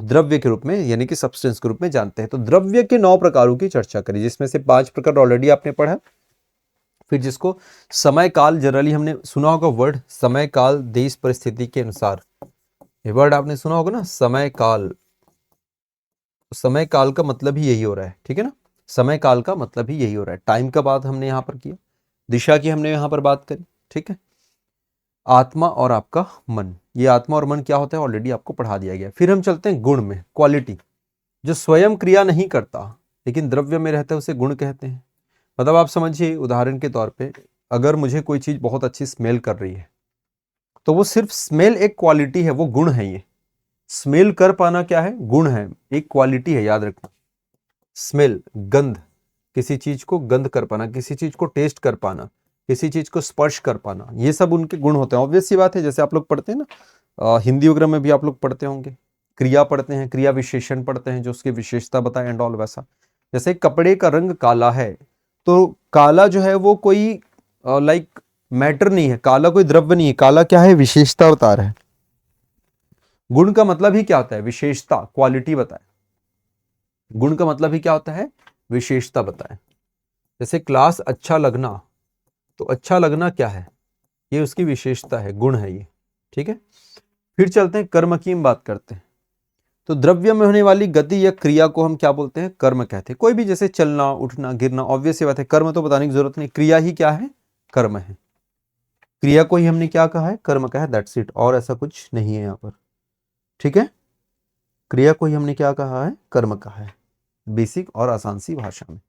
द्रव्य के रूप में यानी कि सब्सटेंस के रूप में जानते हैं। तो द्रव्य के 9 प्रकारों की चर्चा करी, जिसमें से 5 प्रकार ऑलरेडी आपने पढ़ा। फिर जिसको समय काल, जनरली हमने सुना होगा वर्ड समय काल, देश परिस्थिति के अनुसार, ये वर्ड आपने सुना होगा ना, समय काल। समय काल का मतलब ही यही हो रहा है, ठीक है ना, समय काल का मतलब ही यही हो रहा है। टाइम का बात हमने यहाँ पर किया, दिशा की हमने यहाँ पर बात करी। ठीक है, आत्मा और आपका मन, ये आत्मा और मन क्या होता है ऑलरेडी आपको पढ़ा दिया गया। फिर हम चलते हैं गुण में, क्वालिटी। जो स्वयं क्रिया नहीं करता लेकिन द्रव्य में रहता है उसे गुण कहते हैं। मतलब आप समझिए, उदाहरण के तौर पे अगर मुझे कोई चीज बहुत अच्छी स्मेल कर रही है, तो वो सिर्फ स्मेल एक क्वालिटी है, वो गुण है। ये स्मेल कर पाना क्या है, गुण है, एक क्वालिटी है, याद रखना। स्मेल, गंध, किसी चीज को गंध कर पाना, किसी चीज को टेस्ट कर पाना, किसी चीज को स्पर्श कर पाना, ये सब उनके गुण होते हैं। ऑब्वियस सी बात है, जैसे आप लोग पढ़ते हैं ना, हिंदी वगैरह में भी आप लोग पढ़ते होंगे, क्रिया पढ़ते हैं, क्रिया विशेषण पढ़ते हैं जो उसकी विशेषता बताए एंड ऑल। वैसा जैसे कपड़े का रंग काला है, तो काला जो है वो कोई लाइक मैटर नहीं है, काला कोई द्रव्य नहीं है, काला क्या है, विशेषता बता रहा है। गुण का मतलब ही क्या होता है, विशेषता, क्वालिटी बताए। गुण का मतलब ही क्या होता है, विशेषता बताए। जैसे क्लास अच्छा लगना, तो अच्छा लगना क्या है, ये उसकी विशेषता है, गुण है ये। ठीक है, फिर चलते हैं कर्म की हम बात करते हैं। तो द्रव्य में होने वाली गति या क्रिया को हम क्या बोलते हैं, कर्म कहते हैं। कोई भी जैसे चलना, उठना, गिरना, ऑब्वियस सी बात है, कर्म तो बताने की जरूरत नहीं, क्रिया ही क्या है, कर्म है। क्रिया को ही हमने क्या कहा है, कर्म कहा है, दैट्स इट, और ऐसा कुछ नहीं है यहाँ पर। ठीक है, क्रिया को ही हमने क्या कहा है, कर्म कहा है, बेसिक और आसान सी भाषा में।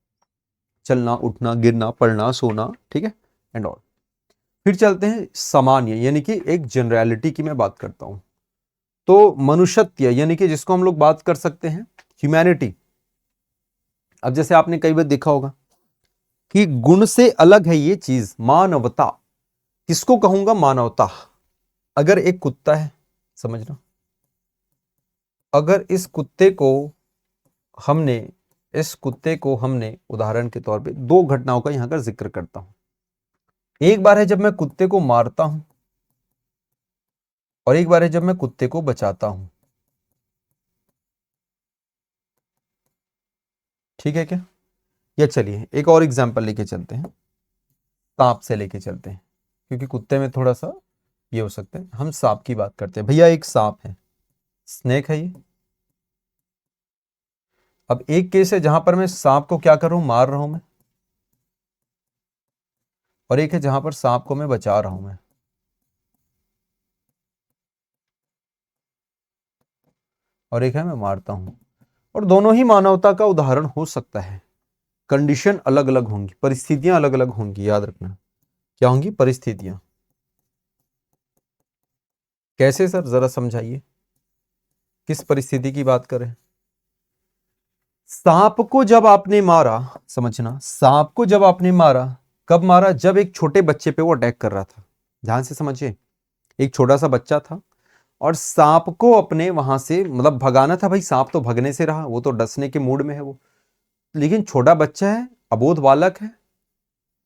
चलना, उठना, गिरना, पढ़ना, सोना, ठीक है, एंड ऑल। फिर चलते हैं सामान्य, यानी कि एक जनरलिटी की मैं बात करता हूं। तो मनुष्यत्व यानी कि जिसको हम लोग बात कर सकते हैं ह्यूमैनिटी। अब जैसे आपने कई बार देखा होगा कि गुण से अलग है ये चीज, मानवता। किसको कहूंगा? मानवता। अगर एक कुत्ता है, समझना, अगर इस कुत्ते को हमने उदाहरण के तौर पे दो घटनाओं का यहां का जिक्र करता हूं। एक बार है जब मैं कुत्ते को मारता हूं और एक बार है जब मैं कुत्ते को बचाता हूं। ठीक है क्या? या चलिए एक और एग्जांपल लेके चलते हैं, सांप से लेके चलते हैं, क्योंकि कुत्ते में थोड़ा सा ये हो सकता है। हम सांप की बात करते हैं। भैया एक सांप है, स्नेक है ये। अब एक केस है जहां पर मैं सांप को क्या कर रहा हूं? मार रहा हूं मैं, और एक है जहां पर सांप को मैं बचा रहा हूं मैं। और एक है मैं मारता हूं। और दोनों ही मानवता का उदाहरण हो सकता है। कंडीशन अलग अलग होंगी, परिस्थितियां अलग अलग होंगी, याद रखना। क्या होंगी? परिस्थितियां। कैसे सर, जरा समझाइए, किस परिस्थिति की बात करें? सांप को जब आपने मारा, समझना, सांप को जब आपने मारा, कब मारा? जब एक छोटे बच्चे पे वो अटैक कर रहा था। ध्यान से समझिए, एक छोटा सा बच्चा था और सांप को अपने वहां से मतलब भगाना था। भाई सांप तो भगने से रहा, वो तो डसने के मूड में है वो, लेकिन छोटा बच्चा है, अबोध बालक है।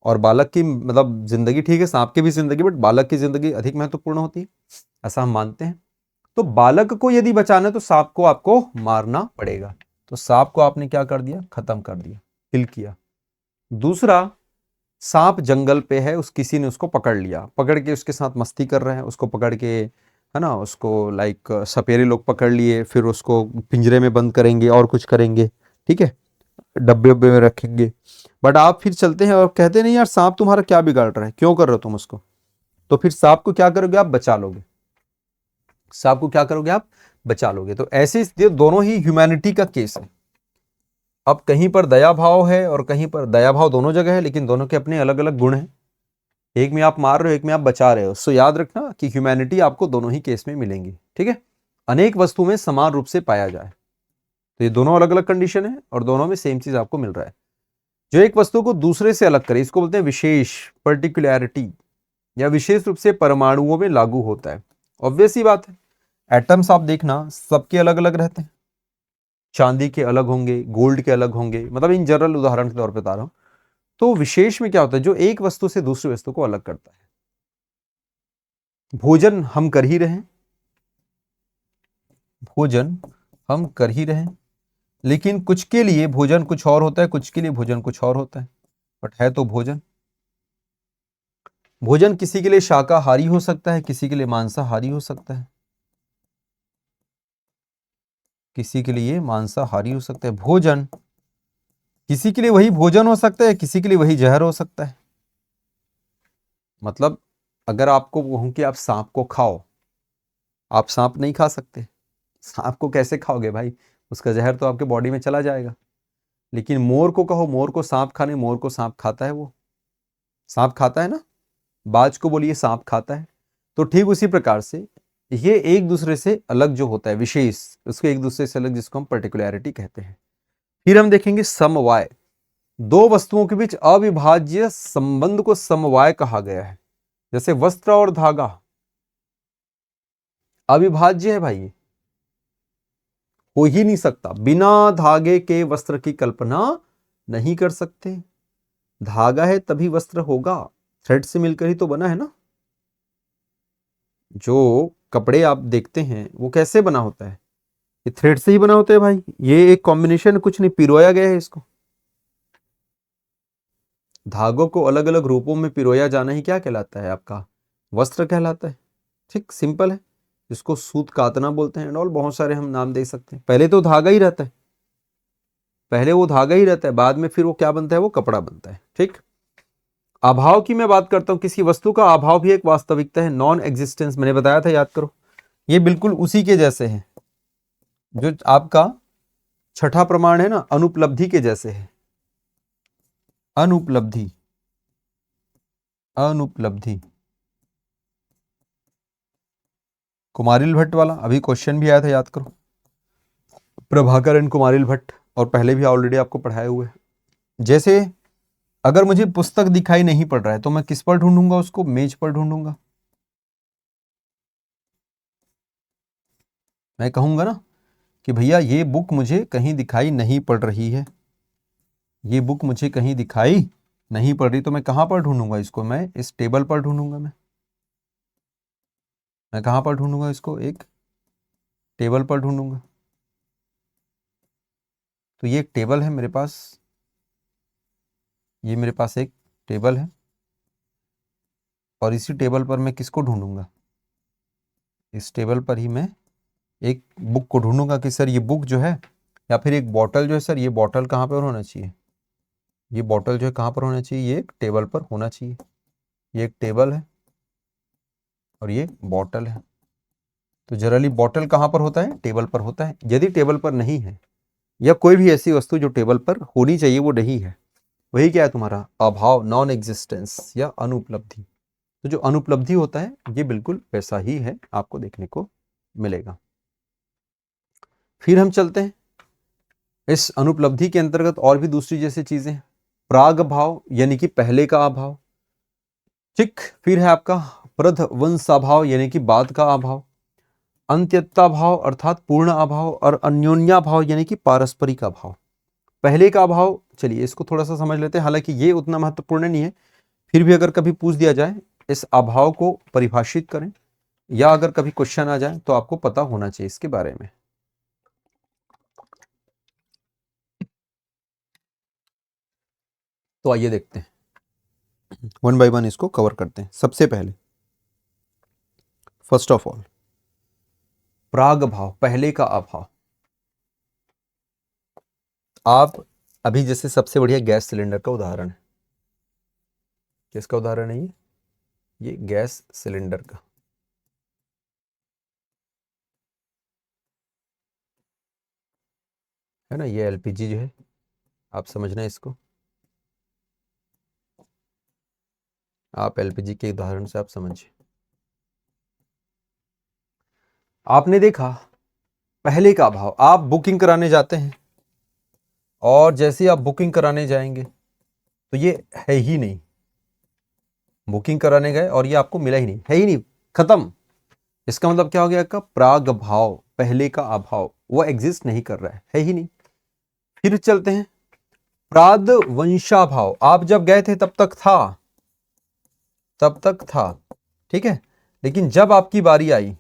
और बालक की मतलब जिंदगी ठीक है, सांप की भी जिंदगी, बट बालक की जिंदगी अधिक महत्वपूर्ण होती है, ऐसा हम मानते हैं। तो बालक को यदि बचाना है तो सांप को आपको मारना पड़ेगा। तो सांप को आपने क्या कर दिया? खत्म कर दिया, किल किया। दूसरा, सांप जंगल पे है, उस किसी ने उसको पकड़ लिया, पकड़ के उसके साथ मस्ती कर रहे हैं, उसको पकड़ के, है ना, उसको लाइक सपेरे लोग पकड़ लिए, फिर उसको पिंजरे में बंद करेंगे और कुछ करेंगे, ठीक है, डब्बे उब्बे में रखेंगे। बट आप फिर चलते हैं और कहते नहीं यार सांप तुम्हारा क्या बिगाड़ रहा है, क्यों कर रहे हो तुम उसको? तो फिर सांप को क्या करोगे? आप बचा लोगे। सांप को क्या करोगे? आप बचा लोगे। तो ऐसे ये दोनों ही ह्यूमैनिटी का केस है। अब कहीं पर दया भाव है और कहीं पर दया भाव, दोनों जगह है, लेकिन दोनों के अपने अलग अलग गुण हैं। एक में आप मार रहे हो, एक में आप बचा रहे हो। सो याद रखना कि ह्यूमैनिटी आपको दोनों ही केस में मिलेंगी। ठीक है, अनेक वस्तु में समान रूप से पाया जाए। तो ये दोनों अलग अलग कंडीशन है और दोनों में सेम चीज आपको मिल रहा है। जो एक वस्तु को दूसरे से अलग करे, इसको बोलते हैं विशेष, पर्टिकुलैरिटी, या विशेष रूप से परमाणुओं में लागू होता है। ऑब्वियस ही बात है, एटम्स आप देखना सबके अलग अलग रहते हैं। चांदी के अलग होंगे, गोल्ड के अलग होंगे, मतलब इन जनरल उदाहरण के तौर पर बता रहा हूं। तो विशेष में क्या होता है? जो एक वस्तु से दूसरी वस्तु को अलग करता है। भोजन हम कर ही रहे हैं, भोजन हम कर ही रहे हैं, लेकिन कुछ के लिए भोजन कुछ और होता है, कुछ के लिए भोजन कुछ और होता है, बट है तो भोजन। भोजन किसी के लिए शाकाहारी हो सकता है, किसी के लिए मांसाहारी हो सकता है, किसी के लिए मांसाहारी हो सकता है। भोजन किसी के लिए वही भोजन हो सकता है, किसी के लिए वही जहर हो सकता है। मतलब अगर आपको कहूं कि आप सांप को खाओ, आप सांप नहीं खा सकते। सांप को कैसे खाओगे भाई? उसका जहर तो आपके बॉडी में चला जाएगा। लेकिन मोर को कहो, मोर को सांप खाने, मोर को सांप खाता है, वो सांप खाता है ना। बाज को बोलिए सांप खाता है। तो ठीक उसी प्रकार से ये एक दूसरे से अलग जो होता है, विशेष, उसको एक दूसरे से अलग, जिसको हम पर्टिकुलैरिटी कहते हैं। फिर हम देखेंगे समवाय। दो वस्तुओं के बीच अविभाज्य संबंध को समवाय कहा गया है। जैसे वस्त्र और धागा अविभाज्य है भाई, ये हो ही नहीं सकता। बिना धागे के वस्त्र की कल्पना नहीं कर सकते। धागा है तभी वस्त्र होगा, थ्रेड से मिलकर ही तो बना है ना। जो कपड़े आप देखते हैं वो कैसे बना होता है? ये थ्रेड से ही बना होता है भाई। ये एक कॉम्बिनेशन, कुछ नहीं पिरोया गया है इसको। धागों को अलग अलग रूपों में पिरोया जाना ही क्या कहलाता है? आपका वस्त्र कहलाता है। ठीक सिंपल है। इसको सूत कातना बोलते हैं, और बहुत सारे हम नाम दे सकते हैं। पहले तो धागा ही रहता है, पहले वो धागा ही रहता है, बाद में फिर वो क्या बनता है? वो कपड़ा बनता है। ठीक, अभाव की मैं बात करता हूं। किसी वस्तु का अभाव भी एक वास्तविकता है, नॉन एग्जिस्टेंस, मैंने बताया था, याद करो। ये बिल्कुल उसी के जैसे है जो आपका छठा प्रमाण है ना, अनुपलब्धि के जैसे है। अनुपलब्धि, अनुपलब्धि। कुमारिल भट्ट वाला अभी क्वेश्चन भी आया था, याद करो, प्रभाकर एंड कुमारिल भट्ट, और पहले भी ऑलरेडी आपको पढ़ाए हुए हैं। जैसे अगर मुझे पुस्तक दिखाई नहीं पड़ रहा है तो मैं किस पर ढूंढूंगा उसको? मेज पर ढूंढूंगा। मैं कहूंगा ना कि भैया ये बुक मुझे कहीं दिखाई नहीं पड़ रही है, ये बुक मुझे कहीं दिखाई नहीं पड़ रही, तो मैं कहां पर ढूंढूंगा इसको? मैं इस टेबल पर ढूंढूंगा। मैं कहां पर ढूंढूंगा इसको? एक टेबल पर ढूंढूंगा। तो ये एक टेबल है मेरे पास, ये मेरे पास एक टेबल है, और इसी टेबल पर मैं किसको ढूंढूंगा? इस टेबल पर ही मैं एक बुक को ढूंढूंगा कि सर ये बुक जो है, या फिर एक बॉटल जो है, सर ये बॉटल कहाँ पर होना चाहिए? ये बॉटल जो है कहाँ पर होना चाहिए? ये एक टेबल पर होना चाहिए। ये एक टेबल है और ये बॉटल है। तो जनरली बॉटल कहाँ पर होता है? टेबल पर होता है। यदि टेबल पर नहीं है, या कोई भी ऐसी वस्तु जो टेबल पर होनी चाहिए वो नहीं है, वही क्या है तुम्हारा? अभाव, नॉन एग्जिस्टेंस या अनुपलब्धि। तो जो अनुपलब्धि होता है ये बिल्कुल वैसा ही है, आपको देखने को मिलेगा। फिर हम चलते हैं इस अनुपलब्धि के अंतर्गत और भी दूसरी जैसी चीजें, प्राग भाव यानी कि पहले का अभाव, ठीक। फिर है आपका प्रध्वंसाभाव यानी कि बाद का अभाव, अंत्यता भाव अर्थात पूर्ण अभाव, और अन्योन्या भाव यानी कि पारस्परिक अभाव। पहले का अभाव, चलिए इसको थोड़ा सा समझ लेते हैं, हालांकि ये उतना महत्वपूर्ण नहीं है, फिर भी अगर कभी पूछ दिया जाए इस अभाव को परिभाषित करें, या अगर कभी क्वेश्चन आ जाए तो आपको पता होना चाहिए इसके बारे में। तो आइए देखते हैं, वन बाय वन इसको कवर करते हैं। सबसे पहले फर्स्ट ऑफ ऑल प्राग भाव, पहले का अभाव। आप अभी जैसे सबसे बढ़िया गैस सिलेंडर का उदाहरण है, किसका उदाहरण है ये गैस सिलेंडर का। है ना, ये एलपीजी जो है, आप समझना इसको, आप एलपीजी के उदाहरण से आप समझिए। आपने देखा पहले का अभाव, आप बुकिंग कराने जाते हैं, और जैसे आप बुकिंग कराने जाएंगे तो ये है ही नहीं, बुकिंग कराने गए और ये आपको मिला ही नहीं, है ही नहीं, खत्म। इसका मतलब क्या हो गया? का प्राग भाव, पहले का अभाव, वो एग्जिस्ट नहीं कर रहा है ही नहीं। फिर चलते हैं प्रादवंशा भाव। आप जब गए थे तब तक था, तब तक था, ठीक है, लेकिन जब आपकी बारी आई,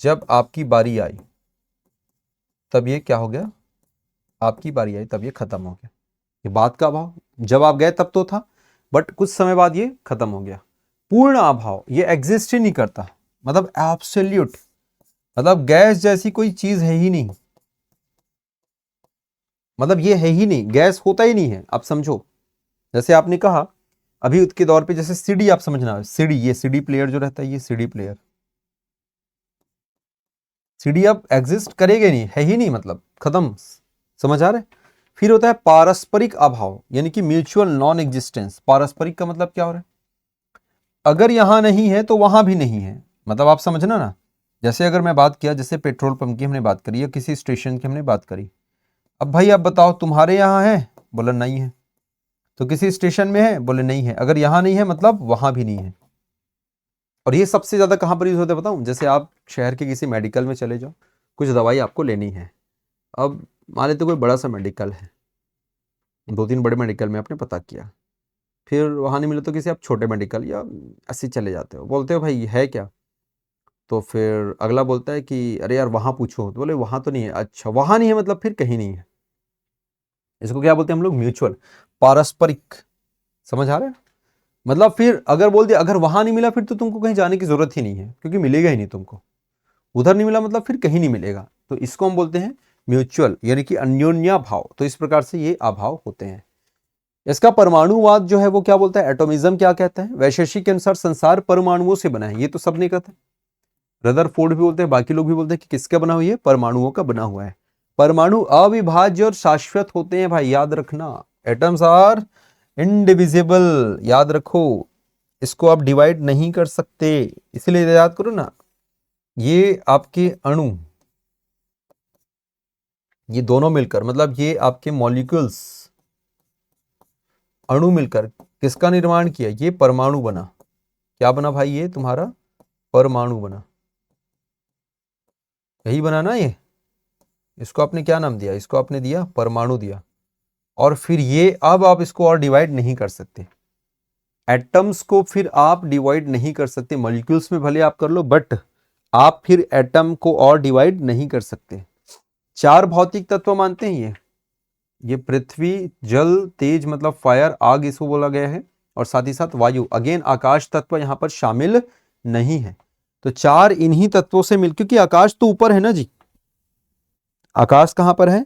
जब आपकी बारी आई तब ये क्या हो गया? आपकी बारी आई तब ये खत्म हो गया। ये बात का अभाव, जब आप गए तब तो था, बट कुछ समय बाद ये खत्म हो गया। पूर्ण अभाव, ये एग्जिस्ट ही नहीं करता, मतलब एब्सोल्यूट, मतलब गैस जैसी कोई चीज है ही नहीं, मतलब ये है ही नहीं, गैस होता ही नहीं है। आप समझो, जैसे आपने कहा अभी के दौर पे, जैसे सीडी, आप समझना, सीडी, ये सीडी प्लेयर जो रहता है, ये सीडी प्लेयर, सीडी अब एग्जिस्ट करेगा नहीं, है ही नहीं, मतलब खत्म। समझ आ रहा है? फिर होता है पारस्परिक अभाव यानी कि म्यूचुअल नॉन एग्जिस्टेंस। पारस्परिक का मतलब क्या हो रहा है? अगर यहां नहीं है तो वहां भी नहीं है, मतलब आप समझना ना। जैसे अगर मैं बात किया, जैसे पेट्रोल पंप की हमने बात करी, या किसी स्टेशन की हमने बात करी, अब भाई आप बताओ तुम्हारे यहाँ है? बोला नहीं है। तो किसी स्टेशन में है? बोले नहीं है। अगर यहाँ नहीं है मतलब वहां भी नहीं है। और ये सबसे ज्यादा कहां पर यूज होता है बताऊं? जैसे आप शहर के किसी मेडिकल में चले जाओ, कुछ दवाई आपको लेनी है, अब मान लेते कोई बड़ा सा मेडिकल है, 2-3 बड़े मेडिकल में आपने पता किया, फिर वहां नहीं मिले तो किसी आप छोटे मेडिकल या ऐसे चले जाते हो, बोलते हो भाई है क्या? तो फिर अगला बोलता है कि अरे यार वहां पूछो, तो बोले वहां तो नहीं है। अच्छा वहां नहीं है मतलब फिर कहीं नहीं है। इसको क्या बोलते हैं हम लोग? म्यूचुअल, पारस्परिक। समझ आ रहा है? मतलब फिर अगर बोल दिया अगर वहां नहीं मिला फिर तो तुमको कहीं जाने की जरूरत ही नहीं है, क्योंकि मिलेगा ही नहीं तुमको। उधर नहीं मिला मतलब फिर कहीं नहीं मिलेगा। तो इसको हम बोलते हैं म्यूचुअल यानी कि अन्योन्या भाव। तो इस प्रकार से ये अभाव होते हैं। इसका परमाणुवाद जो है वो क्या बोलता है? एटोमिज्म क्या कहता है? वैशेषिक के अनुसार संसार परमाणुओं से बना है, ये तो सबने कहते हैं। रदरफोर्ड भी बोलते हैं, बाकी लोग भी बोलते हैं कि किसका बना हुआ है? परमाणुओं का बना हुआ है। परमाणु अविभाज्य और शाश्वत होते हैं भाई, याद रखना। एटम्स आर इनडिविजिबल, याद रखो। इसको आप डिवाइड नहीं कर सकते, इसलिए याद करो ना, ये आपके अणु, ये दोनों मिलकर, मतलब ये आपके मॉलिक्यूल्स, अणु मिलकर किसका निर्माण किया? ये परमाणु बना। क्या बना भाई? ये तुम्हारा परमाणु बना। यही बना ना ये। इसको आपने क्या नाम दिया? इसको आपने दिया परमाणु दिया। और फिर ये, अब आप इसको और डिवाइड नहीं कर सकते। एटम्स को फिर आप डिवाइड नहीं कर सकते। मॉलिक्यूल्स में भले आप कर लो, बट आप फिर एटम को और डिवाइड नहीं कर सकते। 4 भौतिक तत्व मानते हैं ये पृथ्वी, जल, तेज मतलब फायर, आग इसको बोला गया है, और साथ ही साथ वायु, अगेन आकाश तत्व यहां पर शामिल नहीं है। तो 4 इन्हीं तत्वों से मिल, क्योंकि आकाश तो ऊपर है ना जी। आकाश कहां पर है?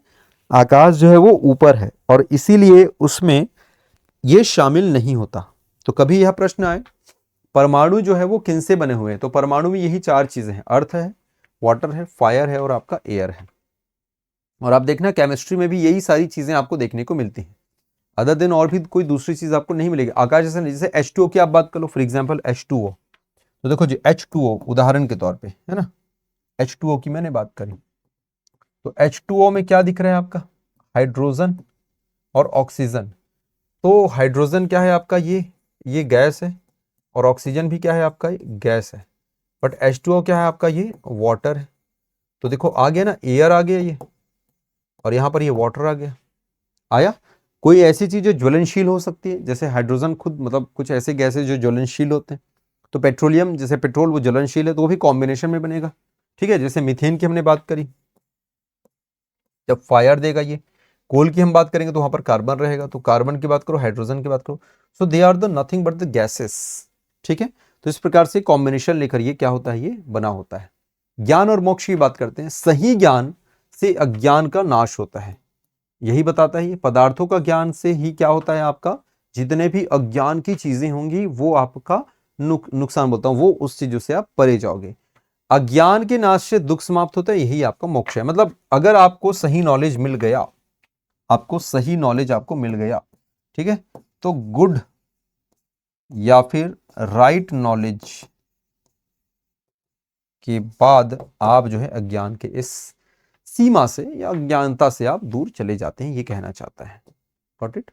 आकाश जो है वो ऊपर है, और इसीलिए उसमें ये शामिल नहीं होता। तो कभी यह प्रश्न आए परमाणु जो है वो किन से बने हुए हैं, तो परमाणु में यही 4 चीजें हैं, अर्थ है, वाटर है, फायर है, और आपका एयर है। और आप देखना केमिस्ट्री में भी यही सारी चीजें आपको देखने को मिलती हैं। अदर देन और भी कोई दूसरी चीज आपको नहीं मिलेगी। आकाश जैसे नहीं, जैसे H2O की आप बात कर लो, फॉर एग्जांपल H2O, तो देखो जी H2O उदाहरण के तौर पे है ना, H2O की मैंने बात करी, तो H2O में क्या दिख रहा है आपका? हाइड्रोजन और ऑक्सीजन। तो हाइड्रोजन क्या है आपका? ये गैस है, और ऑक्सीजन भी क्या है आपका? गैस है। बट H2O क्या है आपका? ये वाटर है। तो देखो आ गया ना, एयर आ गया ये, और यहां पर ये वाटर आ गया। आया? कोई ऐसी चीज जो ज्वलनशील हो सकती है, जैसे हाइड्रोजन खुद, मतलब कुछ ऐसे गैसेस जो ज्वलनशील होते हैं, तो पेट्रोलियम, जैसे पेट्रोल वो ज्वलनशील है, तो वो भी कॉम्बिनेशन में बनेगा। ठीक है, जैसे मीथेन की हमने बात करी, जब फायर देगा ये। कोल की हम बात करेंगे तो वहां पर कार्बन रहेगा, तो कार्बन की बात करो, हाइड्रोजन की बात करो, so they are the nothing but the gases. ठीक है, तो इस प्रकार से कॉम्बिनेशन लेकर ये क्या होता है? ये बना होता है। ज्ञान और मोक्ष की बात करते हैं। सही ज्ञान से अज्ञान का नाश होता है, यही बताता है ये। पदार्थों का ज्ञान से ही क्या होता है आपका? जितने भी अज्ञान की चीजें होंगी वो आपका नुकसान, बोलता हूं, वो उस चीजों से आप परे जाओगे। अज्ञान के नाश से दुख समाप्त होता है, यही आपका मोक्ष है। मतलब अगर आपको सही नॉलेज मिल गया, आपको सही नॉलेज आपको मिल गया, ठीक है, तो गुड या फिर राइट नॉलेज के बाद आप जो है अज्ञान के इस सीमा से या अज्ञानता से आप दूर चले जाते हैं, ये कहना चाहता है। Got it?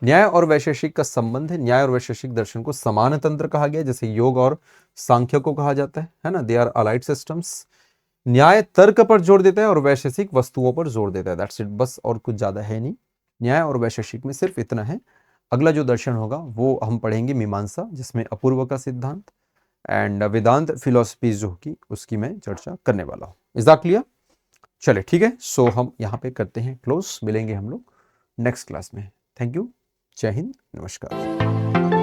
न्याय और वैशेषिक का संबंध है। न्याय और वैशेषिक दर्शन को समान तंत्र कहा गया, जैसे योग और सांख्य को कहा जाता है ना, दे आर अलाइड सिस्टम्स। न्याय तर्क पर जोर देता है और वैशेषिक वस्तुओं पर जोर देता है। दैट्स इट, बस और कुछ ज्यादा है नहीं। न्याय और वैशेषिक में सिर्फ इतना है। अगला जो दर्शन होगा वो हम पढ़ेंगे मीमांसा, जिसमें अपूर्व का सिद्धांत एंड वेदांत फिलोसफी जो होगी उसकी मैं चर्चा करने वाला हूँ। Is that clear? चले ठीक है, सो हम यहाँ पे करते हैं क्लोज। मिलेंगे हम लोग नेक्स्ट क्लास में। Thank you. जय हिंद, नमस्कार।